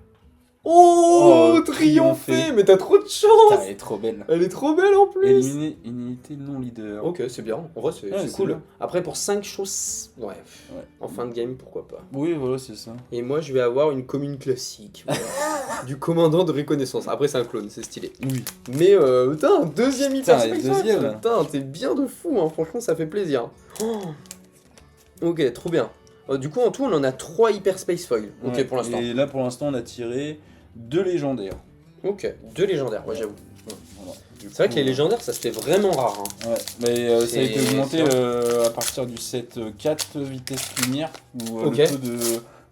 A: Oh,
B: Oh,
A: triomphé.
B: triomphé.
A: Mais t'as trop de
B: Putain,
A: chance.
B: elle est trop belle.
A: Elle est trop belle en plus.
B: Éliminer unité non leader.
A: Ok, c'est bien. En vrai, c'est
B: Ouais,
A: c'est
B: c'est
A: cool.
B: bien.
A: Après, pour 5 choses, ouais,
B: Ouais.
A: en fin de game, pourquoi pas.
B: Oui, voilà, c'est ça.
A: Et moi, je vais avoir une commune classique. Voilà. Du commandant de reconnaissance. Après, c'est un clone, c'est stylé.
B: Oui.
A: Mais, putain, deuxième
B: Putain,
A: hyper
B: et
A: space foil.
B: deuxième.
A: Putain, t'es bien de fou, hein. Franchement, ça fait plaisir. Oh. Ok, trop bien. Du coup, en tout, on en a 3 hyper space foil. Ok,
B: Ouais.
A: pour l'instant.
B: Et là, pour l'instant, on a tiré 2 légendaires.
A: Ok, 2 légendaires, ouais, j'avoue.
B: Voilà. Du
A: C'est vrai
B: coup,
A: que les légendaires, ça se fait vraiment rare. Hein.
B: Ouais, mais ça a été
A: C'est-
B: augmenté
A: c'est
B: à partir du set 4 vitesse lumière, où
A: Ok.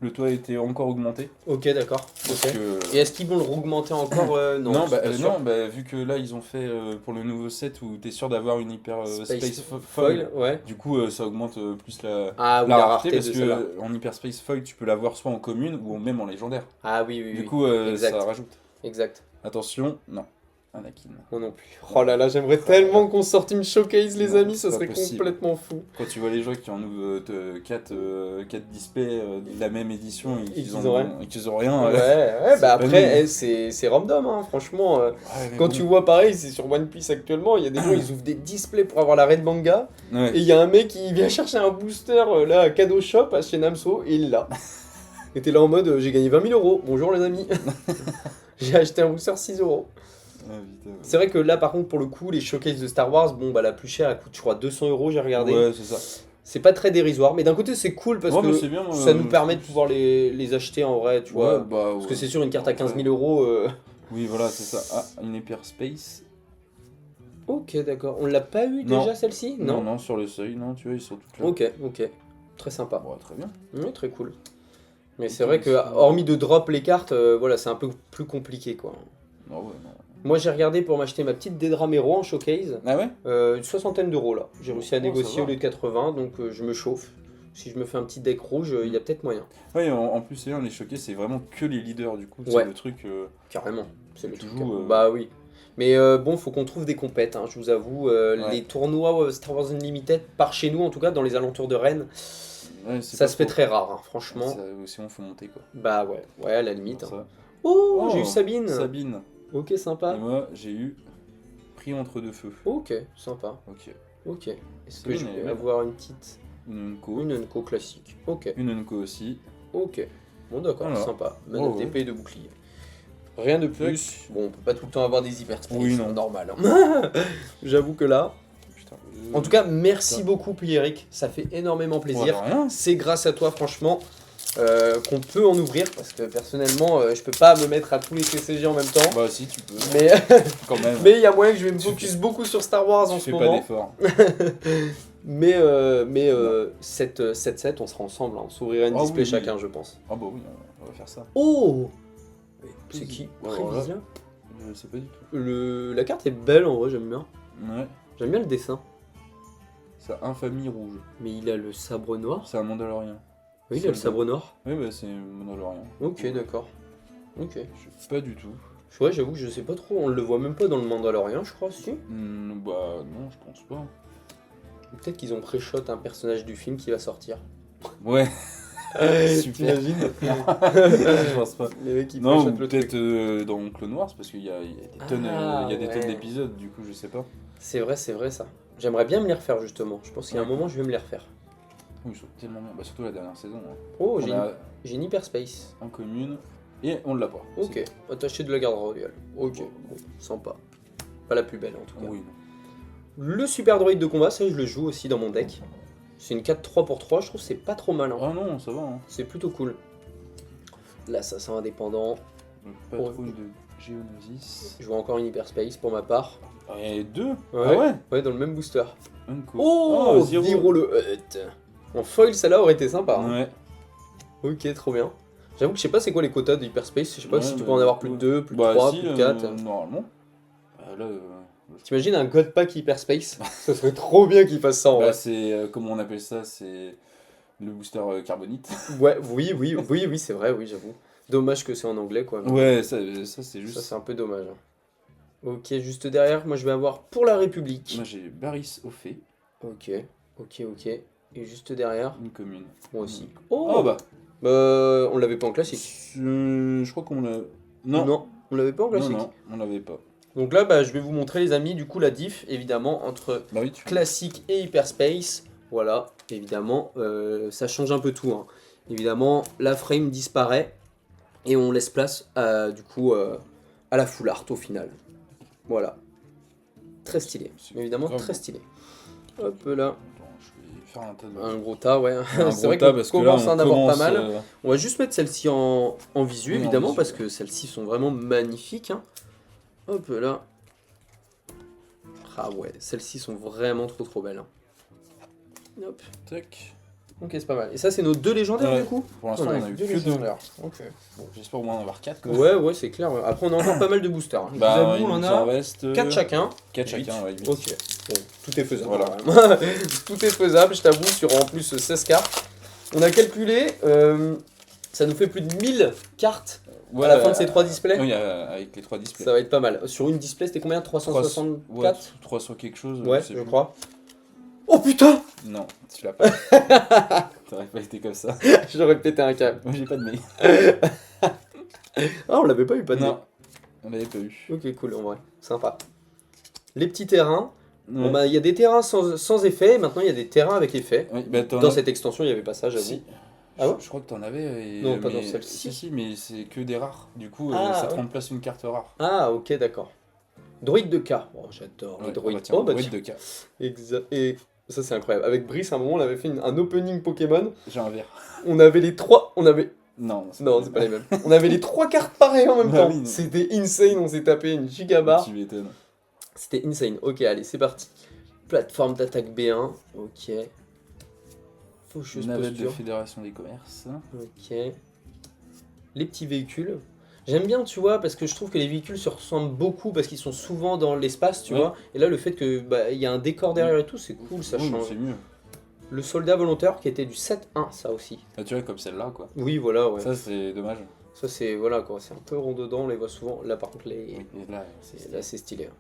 B: le taux a été encore augmenté.
A: Ok, d'accord.
B: Donc,
A: Ok. Et est-ce qu'ils vont le augmenter encore Non,
B: non,
A: c'est pas sûr.
B: non, vu que là ils ont fait pour le nouveau set où t'es sûr d'avoir une hyper space foil,
A: foil, ouais.
B: du coup ça augmente plus
A: Ah oui,
B: la
A: la
B: rareté
A: rareté
B: parce
A: de celle-là.
B: que en hyper space foil tu peux l'avoir soit en commune ou même en légendaire.
A: Ah oui, oui,
B: Du
A: oui.
B: coup
A: Exact.
B: ça rajoute.
A: Exact.
B: Attention, non, Anakin.
A: Moi non plus. Oh là là, j'aimerais tellement qu'on sorte une showcase, les
B: Non,
A: amis, ça
B: c'est pas
A: serait
B: possible.
A: complètement fou.
B: Quand tu vois les gens qui en ouvrent 4 displays de la même édition et
A: qu'ils
B: qu'ils
A: ont rien.
B: qu'ils ont rien.
A: Ouais, ouais,
B: c'est
A: bah
B: pas
A: après,
B: nous.
A: c'est random, hein, franchement.
B: Ouais, mais
A: Quand
B: bon.
A: tu vois pareil, c'est sur One Piece actuellement, il y a des gens, ils ouvrent des displays pour avoir la Red Manga,
B: Ouais.
A: et il y a un mec qui vient chercher un booster là à Cadeau Shop chez Namso, et il l'a. Et t'es là en mode, j'ai gagné 20 000 euros, bonjour les amis. J'ai acheté un booster 6 euros.
B: Ah, putain, ouais.
A: C'est vrai que là, par contre, pour le coup, les showcases de Star Wars, bon, bah la plus chère, elle coûte, je crois, 200 euros, j'ai regardé.
B: Ouais, c'est ça.
A: C'est pas très dérisoire, mais d'un côté, c'est cool parce
B: Ouais, bah,
A: que
B: c'est bien, moi,
A: ça nous
B: je
A: permet de
B: trouve.
A: pouvoir les acheter en vrai, tu vois.
B: Ouais, bah,
A: Parce que
B: ouais.
A: c'est sûr, une carte à 15 000
B: Ouais.
A: euros.
B: Oui, voilà, c'est ça. Ah, une hyper space.
A: Ok, d'accord. On l'a pas eu
B: Non.
A: déjà celle-ci?
B: Non, non, sur le seuil, non, tu vois, ils sont toutes là.
A: Ok, ok. Très sympa.
B: Ouais, très bien.
A: Ouais, très cool. Mais c'est
B: Ok,
A: vrai que,
B: ça-
A: hormis de drop les cartes, voilà, c'est un peu plus compliqué, quoi.
B: Non, ouais, non.
A: Moi, j'ai regardé pour m'acheter ma petite Dedramero en showcase.
B: Ah ouais?
A: Une soixantaine d'euros, là. J'ai réussi à
B: Oh,
A: négocier
B: ça
A: au
B: va.
A: lieu de 80, donc je me chauffe. Si je me fais un petit deck rouge, il y a peut-être moyen.
B: Ouais, en plus, c'est bien, les choqués, c'est vraiment que les leaders, du coup.
A: Ouais.
B: C'est le truc.
A: Carrément. C'est le
B: Tu
A: truc.
B: joues,
A: Bah oui. Mais bon, faut qu'on trouve des compètes, hein, je vous avoue.
B: Ouais.
A: Les tournois Star Wars Unlimited, par chez nous en tout cas, dans les alentours de Rennes,
B: Ouais, c'est
A: ça
B: pas
A: se fait
B: trop.
A: très rare, hein, franchement.
B: Sinon, faut monter, quoi.
A: Bah ouais, ouais, à la limite.
B: Pour
A: Hein.
B: ça.
A: Oh, j'ai eu
B: Oh,
A: Sabine.
B: Sabine.
A: Ok, sympa.
B: Et moi, j'ai eu Pris entre deux feux.
A: Ok, sympa.
B: Ok.
A: Ok. Est-ce que
B: Sabine,
A: je
B: elle est
A: vais
B: belle.
A: avoir une petite.
B: Une Unco.
A: Une Unco classique. Ok,
B: Une Unco aussi.
A: ok. Bon, d'accord,
B: Voilà.
A: sympa. Manette
B: Oh, ouais.
A: d'épée et de bouclier. Rien de plus. Bon, on peut pas tout le temps avoir des hyper space,
B: Oui,
A: c'est
B: non.
A: normal. Hein. J'avoue que là.
B: Putain.
A: En tout cas, merci
B: Putain.
A: beaucoup, Pierrick. Ça fait énormément plaisir.
B: Ouais, rien.
A: C'est grâce à toi, franchement, qu'on peut en ouvrir. Parce que personnellement, je peux pas me mettre à tous les TCG en même temps.
B: Bah si, tu peux.
A: Mais
B: Quand même.
A: mais il y a moyen que je vais me
B: Tu
A: focus beaucoup sur Star Wars en
B: Tu
A: ce
B: fais pas
A: moment.
B: d'effort.
A: Mais cette set, on sera ensemble. Hein. On s'ouvrira une
B: Ah
A: display
B: oui, oui.
A: chacun, je pense.
B: Ah bah oui, on va faire ça.
A: Oh, c'est qui
B: Ouais, alors là,
A: Prévision.
B: Je sais pas du tout.
A: La carte est belle en vrai, j'aime bien.
B: Ouais.
A: J'aime bien le dessin.
B: C'est Infamie Rouge.
A: Mais il a le sabre noir.
B: C'est un Mandalorien.
A: Oui, il a le sabre noir.
B: Oui, bah c'est Mandalorien.
A: Ok, d'accord. Ok.
B: Je sais pas du tout.
A: Ouais, j'avoue que je sais pas trop. On le voit même pas dans le Mandalorian, je crois, si.
B: Bah non, je pense pas.
A: Peut-être qu'ils ont pré-shot un personnage du film qui va sortir.
B: Ouais. Super.
A: T'imagines
B: Je pense pas.
A: Les mecs qui
B: Non, ou
A: pré-shot le truc.
B: peut-être dans Clone Wars, parce qu'il y a des tonnes, il y a des tonnes
A: ouais.
B: d'épisodes, du coup, je sais pas.
A: C'est vrai ça. J'aimerais bien me les refaire justement. Je pense qu'il y a un
B: Ouais.
A: moment, je vais me les refaire.
B: Oui, ils sont tellement bien. Bah, surtout la dernière saison. Hein.
A: Oh,
B: On a
A: j'ai une hyperspace.
B: en commune et on l'a pas.
A: Ok, attaché de la garde royale. Ok, bon, sympa. Pas la plus belle en tout
B: C'est-
A: cas.
B: Oui, non.
A: Le super droïde de combat, ça je le joue aussi dans mon deck. C'est une 4-3 pour 3, je trouve que c'est pas trop mal. Hein.
B: Ah non, ça va. Hein.
A: C'est plutôt cool. L'assassin indépendant.
B: Patrouille de Geonosis.
A: Je vois encore une hyperspace pour ma part.
B: Et deux.
A: Ouais.
B: Ah ouais.
A: Ouais, dans le même booster.
B: Unco.
A: Oh,
B: Zero.
A: Viro le Hut. En foil, celle-là aurait été sympa. Hein.
B: Ouais.
A: Ok, trop bien. J'avoue que je sais pas c'est quoi les quotas de hyperspace. Je sais pas
B: Ouais,
A: si tu
B: bah,
A: peux en avoir plus de
B: ouais.
A: 2, plus de
B: Bah,
A: 3,
B: si,
A: plus de 4.
B: normalement. Bah, là,
A: T'imagines un God Pack hyperspace? Ça serait trop bien qu'il fasse ça en
B: bah,
A: vrai.
B: c'est comment on appelle ça, c'est le booster carbonite.
A: Ouais, oui, c'est vrai, oui, j'avoue. Dommage que c'est en anglais quoi. mais
B: Ouais, ça c'est juste.
A: Ça, c'est un peu dommage. Hein. Ok, juste derrière, moi je vais avoir pour la République.
B: Moi j'ai Barris au fait,
A: Ok. Et juste derrière,
B: une commune.
A: moi aussi.
B: Oh bah.
A: On l'avait pas en classique.
B: Je crois qu'on l'a. Non,
A: on l'avait pas en classique.
B: non, on l'avait pas.
A: Donc là, bah, je vais vous montrer les amis, du coup la diff évidemment entre
B: Bah oui,
A: classique et hyperspace. Voilà, évidemment, ça change un peu tout. Hein. Évidemment, la frame disparaît et on laisse place à, du coup à la full art au final. Voilà, très stylé. Évidemment,
B: grave
A: très
B: beau.
A: stylé. Hop là,
B: Attends, je vais faire un tas de...
A: un gros tas, ouais.
B: Un
A: C'est
B: gros
A: vrai
B: tas
A: qu'on
B: parce que là,
A: commence à
B: on
A: en avoir pas
B: commence,
A: mal. On va juste mettre celle-ci en visu,
B: Oui, en
A: évidemment,
B: visu,
A: parce
B: ouais.
A: que celles-ci sont vraiment magnifiques. Hein. Hop là. Ah ouais, celles-ci sont vraiment trop belles. Hein. Hop.
B: Tac.
A: Ok, c'est pas mal. Et ça, c'est nos 2 légendaires
B: Ouais.
A: du coup.
B: Pour l'instant, on a eu
A: deux
B: que 2.
A: légendaires. Ok.
B: Bon, j'espère au moins en avoir 4. Quoi.
A: Ouais, c'est clair. Ouais. Après, on a encore pas mal de boosters. Hein. Je
B: Bah,
A: vous avoue,
B: il
A: on en
B: nous en
A: a
B: reste
A: 4 chacun.
B: 4
A: Huit.
B: chacun, ouais, 8.
A: Ok. Bon, tout est faisable.
B: Voilà.
A: Voilà. Tout est faisable, je t'avoue, sur en plus 16 cartes. On a calculé, ça nous fait plus de 1000 cartes
B: Ouais,
A: à la fin de ces 3 displays.
B: Oui, avec les 3 displays.
A: Ça va être pas mal. Sur une display, c'était combien? 364?
B: Ouais, 300 quelque chose.
A: Ouais,
B: sais
A: je
B: plus.
A: crois. Oh putain!
B: Non, tu l'as pas. T'aurais pas été comme ça.
A: J'aurais pété un câble.
B: Moi, j'ai pas de mail.
A: Ah, on l'avait pas eu, pas de
B: Non, on l'avait pas eu.
A: Ok, cool, en vrai. Sympa. Les petits terrains. Bon,
B: Ouais.
A: bah, il y a des terrains sans effet, et maintenant il y a des terrains avec effet.
B: Oui, bah,
A: Dans cette extension, il n'y avait pas ça, j'avoue.
B: Si.
A: Ah ouais?
B: Je crois que t'en avais.
A: Non, pas
B: mais-
A: dans celle-ci.
B: Si, mais c'est que des rares. Du coup,
A: Ah,
B: ça te
A: ouais.
B: remplace une carte rare.
A: Ah, ok, d'accord. Droïde de K. Oh, j'adore les
B: Ouais,
A: droïdes.
B: bah, tiens,
A: Oh, bah,
B: droïde
A: tiens.
B: de cas.
A: Et ça, c'est incroyable. Avec Brice, à un moment, on avait fait un opening Pokémon.
B: J'ai un verre.
A: On avait les 3. On avait.
B: Non,
A: Non, c'est pas les mêmes. On avait les 3 cartes pareilles en même
B: Bah
A: temps.
B: oui.
A: C'était insane, on s'est tapé une gigabarre.
B: Tu m'étonnes.
A: C'était insane. Ok, allez, c'est parti. Plateforme d'attaque B1. Ok. Faucheuse
B: Navette de
A: posture.
B: Fédération des Commerces.
A: Ok. Les petits véhicules. J'aime bien, tu vois, parce que je trouve que les véhicules se ressemblent beaucoup parce qu'ils sont souvent dans l'espace, tu
B: Ouais.
A: vois. Et là, le fait que bah, il y a un décor derrière et tout, c'est cool, ça
B: Oui,
A: change.
B: c'est mieux.
A: Le soldat volontaire qui était du 7-1, ça aussi.
B: Ah, tu vois, comme celle-là, quoi.
A: Oui, voilà, ouais.
B: Ça, c'est dommage.
A: Ça, c'est voilà quoi, c'est un peu rond dedans, on les voit souvent. Là, par contre,
B: Oui, et là, c'est
A: là, c'est stylé. Hein.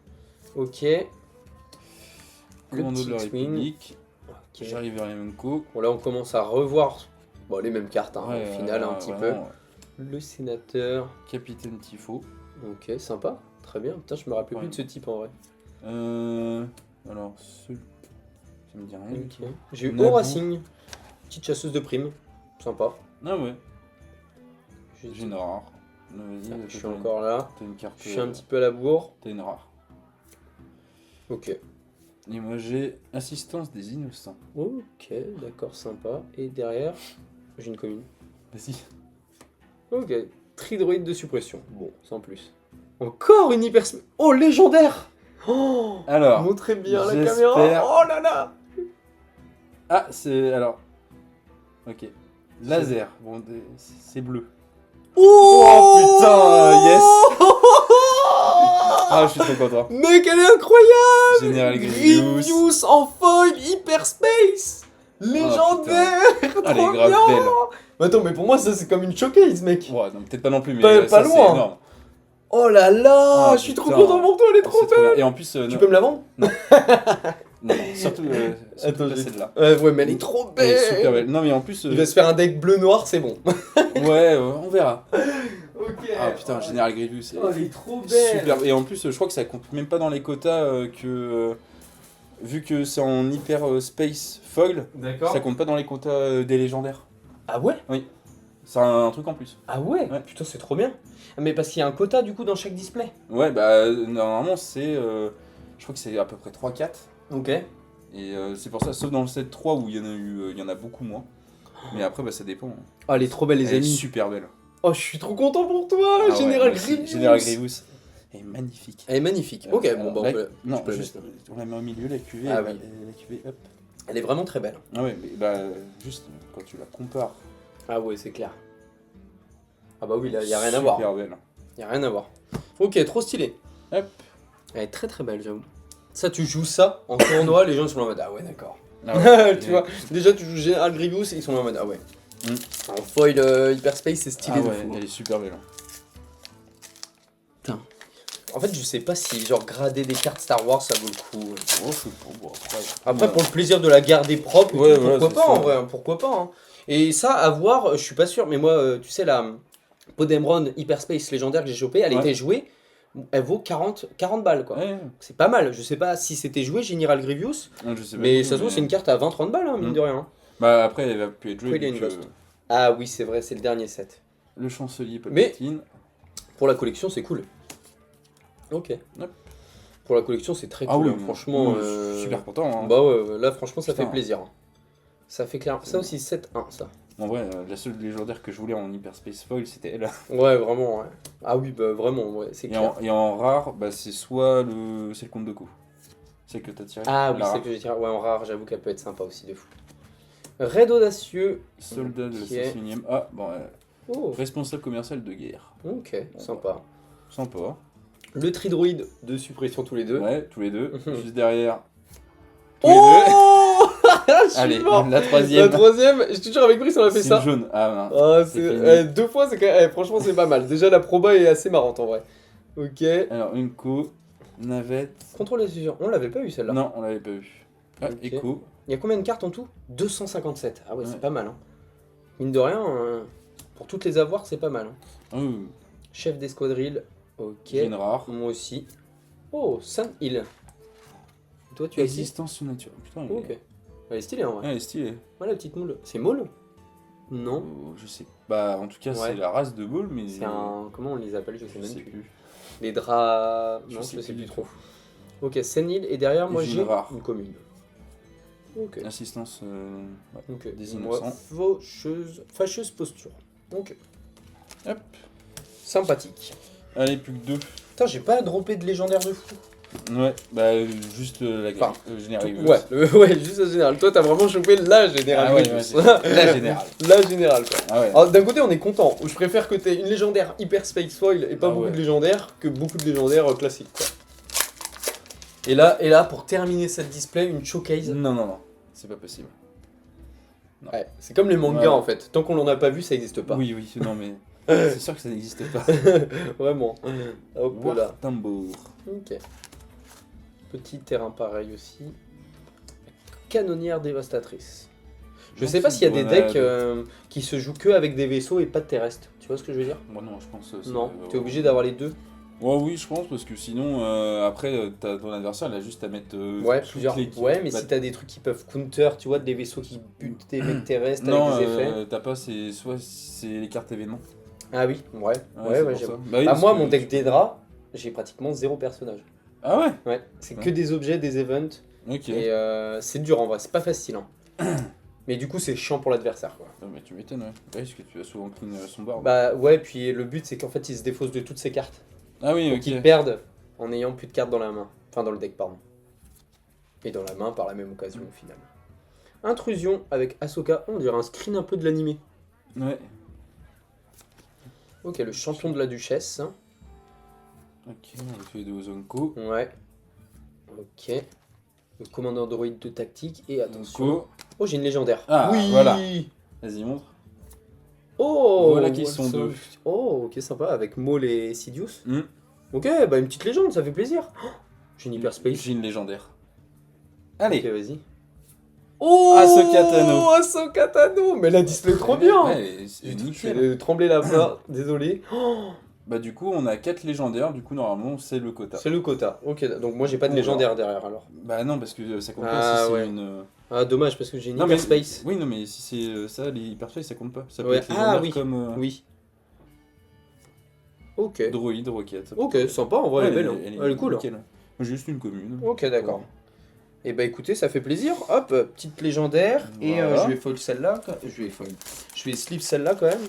A: Ok. Le
B: Commando de la
A: petit X-Wing.
B: République.
A: Ok.
B: J'arrive vers les Menko.
A: Bon, là, on commence à revoir bon, les mêmes cartes, hein,
B: Ouais,
A: au final, un petit peu.
B: vraiment,
A: Le sénateur.
B: Capitaine Tifo.
A: Ok, sympa. Très bien. Putain, je me rappelais
B: Ouais.
A: plus de ce type en vrai.
B: Alors, ça me dit rien. du tout.
A: Ok. J'ai eu
B: Naboo.
A: Racing. Petite chasseuse de primes. Sympa.
B: Ah ouais,
A: J'ai-
B: j'ai une rare. Vas-y,
A: Je suis
B: t'as une-
A: encore là.
B: T'as une carte.
A: Je suis un petit peu à la bourre.
B: T'as une rare.
A: Ok.
B: Et moi j'ai Assistance des Innocents.
A: Ok, d'accord, sympa. Et derrière, j'ai une commune.
B: Vas-y.
A: Ok. Tridroïde de suppression. Bon, sans plus. Encore une hyper... Oh, légendaire. Oh,
B: Alors.
A: montrez bien la
B: j'espère-
A: caméra. Oh là là.
B: Ah, c'est. Alors. Ok. Laser. Bon, c'est bleu.
A: Oh,
B: putain, yes. Ah, je suis trop content.
A: Mec, elle est incroyable.
B: Général Grievous.
A: Grievous en foil hyperspace. Légendaire.
B: Ah, elle est
A: Trop
B: grave
A: bien.
B: belle.
A: Mais attends, mais pour moi, ça, c'est comme une showcase, mec.
B: Ouais, non, peut-être pas non plus, mais
A: Pas
B: ça,
A: loin.
B: c'est énorme.
A: Oh là là,
B: Ah,
A: je suis trop
B: putain.
A: content pour toi, elle est
B: Oh,
A: trop
B: c'est trop
A: belle.
B: bien. Et en plus,
A: Tu
B: non,
A: peux me la vendre?
B: non, surtout,
A: Attends,
B: pas
A: j'ai-
B: celle-là.
A: Ouais, mais elle est trop
B: Elle
A: belle.
B: est super belle. Non, mais en plus,
A: Il va se faire un deck bleu-noir, c'est bon.
B: ouais, on verra.
A: Ok.
B: Ah putain, Général Grievous, c'est
A: Oh, elle est trop belle.
B: super. Et en plus, je crois que ça compte même pas dans les quotas vu que c'est en hyper space foil,
A: D'accord.
B: ça compte pas dans les quotas des légendaires.
A: Ah ouais?
B: C'est un truc en plus.
A: Ah ouais,
B: Ouais.
A: Putain, c'est trop bien. Mais parce qu'il y a un quota du coup dans chaque display.
B: Ouais, bah normalement c'est. Je crois que c'est à peu près 3-4.
A: Ok.
B: Et c'est pour ça, sauf dans le set 3 où il y en a eu, il y en a beaucoup moins. Mais après, bah ça dépend.
A: Oh, elle est trop belle, les
B: Elle est
A: amis.
B: super belle.
A: Oh, je suis trop content pour toi,
B: Ah ouais,
A: Général
B: moi aussi.
A: Grievous.
B: Général Grievous. Elle est magnifique.
A: Elle est magnifique. Ok,
B: Alors,
A: bon, bah,
B: la-
A: on peut...
B: Non,
A: tu peux la
B: juste,
A: mettre.
B: on la met au milieu, la cuvée.
A: Ah
B: et
A: oui.
B: la cuvée, hop.
A: Elle est vraiment très belle.
B: Ah ouais, mais bah juste quand tu la compares.
A: Ah ouais, c'est clair. Ah bah oui, là, y a rien à voir.
B: Super belle.
A: Y a rien à voir. Ok, trop stylé.
B: Hop.
A: Elle est très très belle, j'avoue. Ça, tu joues ça en tournoi, les gens sont en mode ah ouais, d'accord.
B: Ah ouais.
A: Tu vois, déjà tu joues Général Grievous et ils sont en mode ah ouais.
B: Mm.
A: En foil hyperspace, c'est stylé
B: Ah
A: de
B: ouais,
A: fou.
B: elle est super belle.
A: En fait, je sais pas si genre grader des cartes Star Wars ça vaut le coup.
B: Oh, je sais pas, bon,
A: Après,
B: ouais.
A: pour le plaisir de la garder propre, et
B: Ouais,
A: tout,
B: voilà,
A: pourquoi
B: c'est
A: pas
B: ça.
A: en vrai, pourquoi pas. Hein. Et ça, à voir, je suis pas sûr, mais moi, tu sais, Podemron Hyperspace légendaire que j'ai chopé, elle
B: Ouais.
A: était jouée, elle vaut 40 balles quoi.
B: Ouais,
A: C'est pas mal, je sais pas si c'était joué General Grievous,
B: ouais, je sais pas.
A: mais ça se trouve c'est une carte à 20-30 balles, hein, mine
B: Mm.
A: de rien.
B: Bah après, elle va plus être jouée.
A: Après, il y a
B: vu
A: une
B: que
A: Ghost. Ah oui, c'est vrai, c'est le dernier set.
B: Le chancelier
A: Mais-
B: Palpatine.
A: Pour la collection, c'est cool. Ok.
B: Yep.
A: Pour la collection, c'est très
B: Ah
A: cool,
B: oui,
A: hein, franchement.
B: je suis super content. Hein.
A: Bah ouais, là franchement, ça
B: Putain.
A: fait plaisir. hein. Ça fait clair. Ça aussi, 7-1, ça.
B: En vrai, la seule légendaire que je voulais en Hyperspace Foil, c'était elle.
A: Ouais, vraiment, ouais. Ah oui, bah vraiment, ouais, c'est
B: Et
A: clair.
B: en rare, bah, c'est soit c'est le compte de coup. C'est que t'as tiré.
A: Ah oui,
B: la
A: c'est
B: rare.
A: que j'ai tiré. Ouais, en rare, j'avoue qu'elle peut être sympa aussi, de fou. Raid audacieux.
B: Soldat de la
A: Ok.
B: 61ème. Ah, bon,
A: Oh,
B: responsable commercial de guerre.
A: ok, sympa.
B: Sympa.
A: Le tridroïde de suppression tous les deux.
B: Ouais, tous les deux.
A: Mhm.
B: Juste derrière. Tous les deux.
A: Oh Je suis
B: Allez,
A: mort.
B: la
A: La
B: troisième.
A: troisième, j'ai toujours avec Brice, on a fait
B: C'est
A: ça.
B: le jaune. Ah, non.
A: Ah,
B: C'est
A: c'est
B: fini.
A: 2 fois, c'est quand même... franchement, c'est pas mal. Déjà, la proba est assez marrante en vrai. Ok.
B: Alors, une co, navette.
A: Contrôle des fusions. On l'avait pas eu celle-là.
B: Non, on l'avait pas vu. Ah,
A: Ok.
B: écho.
A: Il y a combien de cartes en tout 257. Ah ouais,
B: Ouais.
A: c'est pas mal. Hein. Mine de rien, pour toutes les avoir, c'est pas mal. Hein.
B: Ah oui,
A: Chef d'escadrille. Ok.
B: j'ai une rare.
A: Moi aussi. Oh, Sun Hill. Toi, tu as ici
B: Existence sous nature. Putain,
A: Oh, ok. Elle est stylée en vrai.
B: elle est stylée.
A: Ouais, la petite moule. C'est moule Non.
B: Je sais. Bah, en tout cas,
A: Ouais.
B: c'est la race de boule, mais.
A: C'est un. Comment on les appelle Je sais
B: Je
A: même
B: sais
A: plus.
B: plus.
A: Les draps.
B: Je
A: Non,
B: sais
A: je sais
B: plus
A: plus
B: du
A: trop. Ok, Senil et derrière
B: Et
A: moi
B: j'ai
A: j'ai
B: une rare.
A: une commune. Ok.
B: Assistance. Ouais.
A: Ok.
B: Des
A: Moi,
B: innocents.
A: fâcheuse posture. Ok.
B: Hop.
A: Sympathique.
B: Allez, plus que deux.
A: Putain, j'ai pas droppé de légendaire de fou.
B: Ouais, bah, juste la gamme.
A: Enfin,
B: Générale.
A: Ouais, ouais, juste la générale. Toi, t'as vraiment chopé la générale.
B: Ah ouais,
A: Grievous.
B: ouais, la générale.
A: La générale, quoi.
B: Ah ouais.
A: Alors, d'un côté, on est content. Je préfère que t'aies une légendaire hyper space foil et pas
B: Ah
A: beaucoup
B: ouais.
A: de légendaires que beaucoup de légendaires classiques, quoi. Et là, pour terminer cette display, une showcase.
B: Non, non, non. C'est pas possible.
A: Ouais, c'est comme les mangas
B: Ouais.
A: en fait. Tant qu'on l'en a pas vu, ça existe pas.
B: Oui, oui, non, mais. C'est sûr que ça n'existe pas.
A: Vraiment. Hop là.
B: War Tambour.
A: Ok. Petit terrain pareil aussi. Canonnière dévastatrice. Je sais pas s'il y a des decks qui se jouent que avec des vaisseaux et pas de terrestres. Tu vois ce que je veux dire?
B: Moi, non, je pense.
A: Non. T'es obligé d'avoir les deux.
B: Ouais, oui, je pense, parce que sinon, après, ton adversaire, il a juste à mettre.
A: Ouais,
B: toutes
A: plusieurs.
B: les-
A: Ouais, mais
B: bah,
A: si t'as des trucs qui peuvent counter, tu vois, des vaisseaux qui butent des mecs terrestres
B: Non,
A: avec des effets.
B: t'as pas, soit c'est les cartes événements.
A: Ah oui, ouais,
B: c'est
A: ouais,
B: pour
A: j'avoue.
B: ça. Bah oui,
A: Ah,
B: parce
A: moi,
B: que
A: mon deck d'Edra, j'ai pratiquement 0 personnage.
B: Ah ouais.
A: Ouais, c'est que
B: Ouais.
A: des objets, des events.
B: Ok.
A: Et c'est dur en vrai, c'est pas facile. Hein. Mais du coup, c'est chiant pour l'adversaire, quoi.
B: Ah, bah, tu m'étonnes, ouais. Ouais, parce que tu as souvent clean son board.
A: Bah ouais, puis le but, c'est qu'en fait, il se défausse de toutes ses cartes.
B: Ah oui,
A: Donc
B: ok.
A: ils perdent en ayant plus de cartes dans la main. Enfin, dans le deck, pardon. Et dans la main par la même occasion, au final. Intrusion avec Ahsoka. On dirait un screen un peu de l'animé.
B: Ouais.
A: Ok, le champion de la duchesse.
B: Ok, on fait des Ozonko.
A: Ouais. Ok. Le commandant droïde de tactique. Et attention.
B: Ozonko.
A: Oh, j'ai une légendaire.
B: Ah,
A: oui.
B: voilà. Vas-y, montre.
A: Oh,
B: Voilà qui sont
A: ça-
B: deux.
A: Oh, ok, sympa. Avec Maul et Sidious.
B: Hmm.
A: Ok, bah une petite légende, ça fait plaisir. Oh, j'ai une hyperspace.
B: J'ai une légendaire.
A: Ok,
B: Allez.
A: vas-y. Oh,
B: Ahsoka Tano.
A: Ahsoka Tano. Mais la display est trop bien.
B: Ouais, c'est
A: Je
B: nickel.
A: fais trembler la main, désolé. Oh,
B: Bah du coup, on a 4 légendaires, du coup, normalement, c'est le quota.
A: c'est le quota. Ok, donc moi j'ai pas de
B: Oula.
A: légendaire derrière alors.
B: Bah non, parce que ça compte
A: Ah,
B: pas si c'est
A: ouais.
B: une...
A: Ah, dommage parce que j'ai une
B: Non, mais-
A: hyperspace.
B: Oui, non, mais si c'est ça, les hyperspace, ça compte pas. Ça peut
A: Ouais.
B: être
A: Ah,
B: légendaire
A: oui.
B: comme
A: Oui. Ok.
B: droïde, roquette. ça peut
A: Ok,
B: être-
A: sympa, en vrai,
B: Ouais,
A: elle est belle. hein. Elle est cool.
B: nickel. Moi, j'ai juste une commune.
A: Ok, d'accord. Et bah écoutez, ça fait plaisir. Hop, petite légendaire. Et
B: Voilà.
A: je vais foil celle-là. Je vais slip celle-là quand même.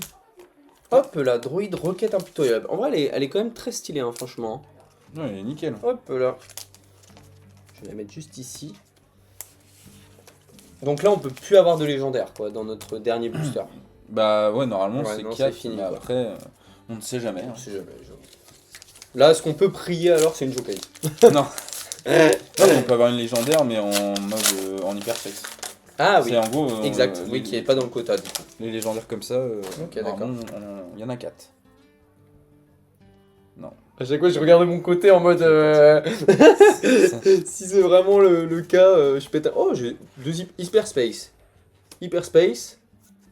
A: Hop, la droïde roquette impitoyable. En vrai, elle est quand même très stylée, hein, franchement.
B: Ouais, elle est nickel.
A: Hop là. Je vais la mettre juste ici. Donc là, on peut plus avoir de légendaire, quoi, dans notre dernier booster.
B: Bah ouais, normalement,
A: Ouais,
B: c'est
A: non,
B: 4,
A: c'est fini,
B: mais
A: quoi.
B: après, on ne sait jamais. hein.
A: On sait jamais, j'avoue. Là, ce qu'on peut prier alors, c'est une showcase.
B: Non. Non, mais on peut avoir une légendaire, mais en mode en hyperspace.
A: Ah oui,
B: C'est en gros.
A: exact. Oui, qui est pas dans le quota, du coup.
B: Les légendaires comme ça,
A: Ok,
B: normalement, il y en a 4.
A: À chaque fois, je regarde de mon côté en mode. Si c'est vraiment le cas, je pète un. Oh, j'ai 2 hyperspace. Hyperspace,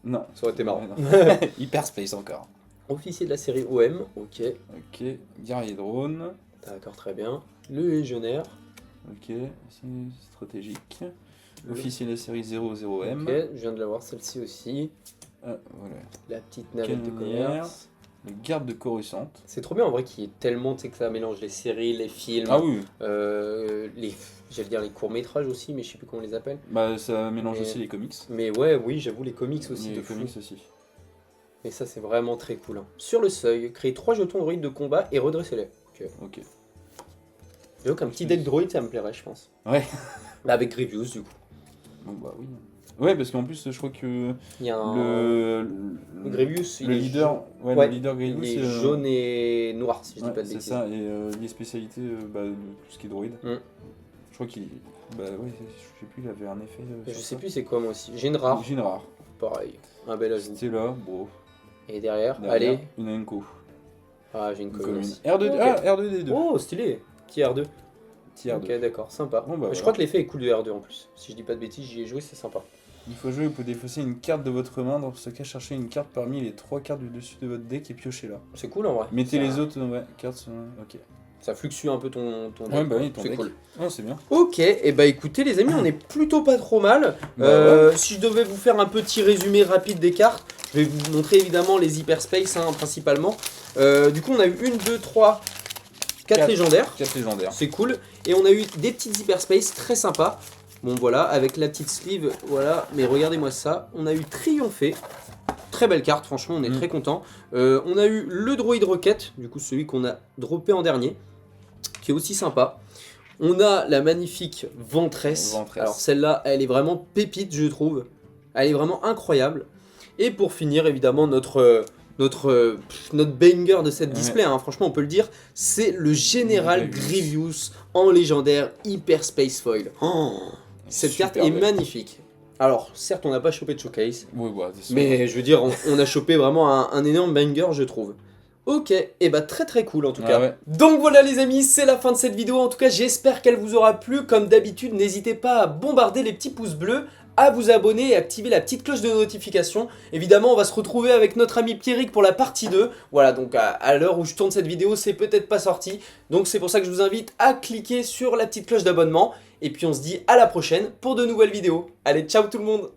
B: Non.
A: ça aurait été marrant.
B: Ouais, non. Hyperspace encore.
A: Officier de la série OM, ok.
B: Ok, guerrier drone.
A: D'accord, très bien. Le légionnaire.
B: Ok, c'est stratégique. Officier de la série 00M.
A: Ok, je viens de l'avoir celle-ci aussi.
B: Voilà.
A: La petite navette de
B: Canonnière.
A: commerce.
B: Le garde de Coruscant.
A: C'est trop bien en vrai qu'il y ait tellement, tu sais, que ça mélange les séries, les films,
B: Ah oui,
A: j'allais dire les courts-métrages aussi, mais je sais plus comment on les appelle.
B: bah ça mélange
A: Mais-
B: aussi les comics.
A: Mais ouais, oui, j'avoue, les comics aussi,
B: Et
A: de
B: les
A: fou.
B: comics aussi.
A: Et ça, c'est vraiment très cool. Hein. Sur le seuil, créer 3 jetons droïdes de combat et redressez-les.
B: Ok.
A: Donc un petit deck droïde, ça me plairait, je pense.
B: Ouais.
A: Bah, avec Grievous, du coup.
B: Bon bah oui. Ouais, parce qu'en plus, je crois que
A: Il y a un...
B: le
A: Grievous, il
B: le
A: est
B: leader, ouais,
A: Ouais,
B: le leader Grievous,
A: il est
B: c'est
A: jaune et noir, si je dis
B: ouais,
A: pas de
B: c'est
A: bêtises.
B: ça, et il est spécialité bah, de tout ce qui est droïde.
A: Mm.
B: Je crois qu'il, bah ouais, je sais plus, il avait un effet.
A: Je
B: sur
A: sais
B: ça.
A: plus c'est quoi moi aussi. J'ai une rare,
B: J'ai une rare.
A: pareil. Un bel ajout.
B: C'était là, bon.
A: Et derrière,
B: Derrière,
A: allez.
B: une Enco.
A: Ah, j'ai une
B: Une
A: commune.
B: commune.
A: aussi.
B: R2,
A: Ok.
B: ah, R2D2.
A: Oh, stylé. Petit R2.
B: Petit R2.
A: Ok, d'accord, sympa.
B: Bon, bah,
A: Je
B: voilà.
A: crois que l'effet est cool de R2 en plus. Si je dis pas de bêtises, j'y ai joué, c'est sympa.
B: Il faut jouer, vous pouvez défausser une carte de votre main. Dans ce cas, cherchez une carte parmi les 3 cartes du dessus de votre deck et piochez-la.
A: C'est cool en vrai.
B: Mettez
A: Ça-
B: les autres, ouais, cartes. Ok.
A: Ça fluctue un peu ton
B: Ouais, bah oui, ton
A: C'est
B: deck.
A: cool.
B: Ouais, c'est bien.
A: Ok, et bah écoutez les amis, on est plutôt pas trop mal.
B: Bah
A: Si je devais vous faire un petit résumé rapide des cartes, je vais vous montrer évidemment les hyperspace hein, principalement. Du coup on a eu 1, 2, 3, 4
B: Quatre.
A: légendaires,
B: 4 légendaires.
A: c'est cool. Et on a eu des petites hyperspace très sympas. Bon voilà, avec la petite sleeve, voilà, mais regardez-moi ça. On a eu Triompher, très belle carte, franchement on est très content. On a eu le Droid Rocket, du coup celui qu'on a droppé en dernier, qui est aussi sympa. On a la magnifique Ventress.
B: Ventress.
A: Alors celle-là, elle est vraiment pépite, je trouve. Elle est vraiment incroyable. Et pour finir, évidemment, notre banger de cette
B: Ouais.
A: display, hein, franchement, on peut le dire, c'est le Général
B: Grievous.
A: Grievous en légendaire Hyper Space Foil. Oh, cette
B: Super
A: carte est
B: belle.
A: magnifique. Alors, certes, on n'a pas chopé de showcase,
B: Oui, bah, c'est sûr.
A: mais je veux dire, on a chopé vraiment un énorme banger, je trouve. Ok, et bah très cool en tout
B: Ah
A: cas.
B: ouais.
A: Donc voilà les amis, c'est la fin de cette vidéo. En tout cas, j'espère qu'elle vous aura plu. Comme d'habitude, n'hésitez pas à bombarder les petits pouces bleus, à vous abonner et activer la petite cloche de notification. Évidemment, on va se retrouver avec notre ami Pierrick pour la partie 2. Voilà, donc à l'heure où je tourne cette vidéo, c'est peut-être pas sorti. Donc c'est pour ça que je vous invite à cliquer sur la petite cloche d'abonnement. Et puis on se dit à la prochaine pour de nouvelles vidéos. Allez, ciao tout le monde!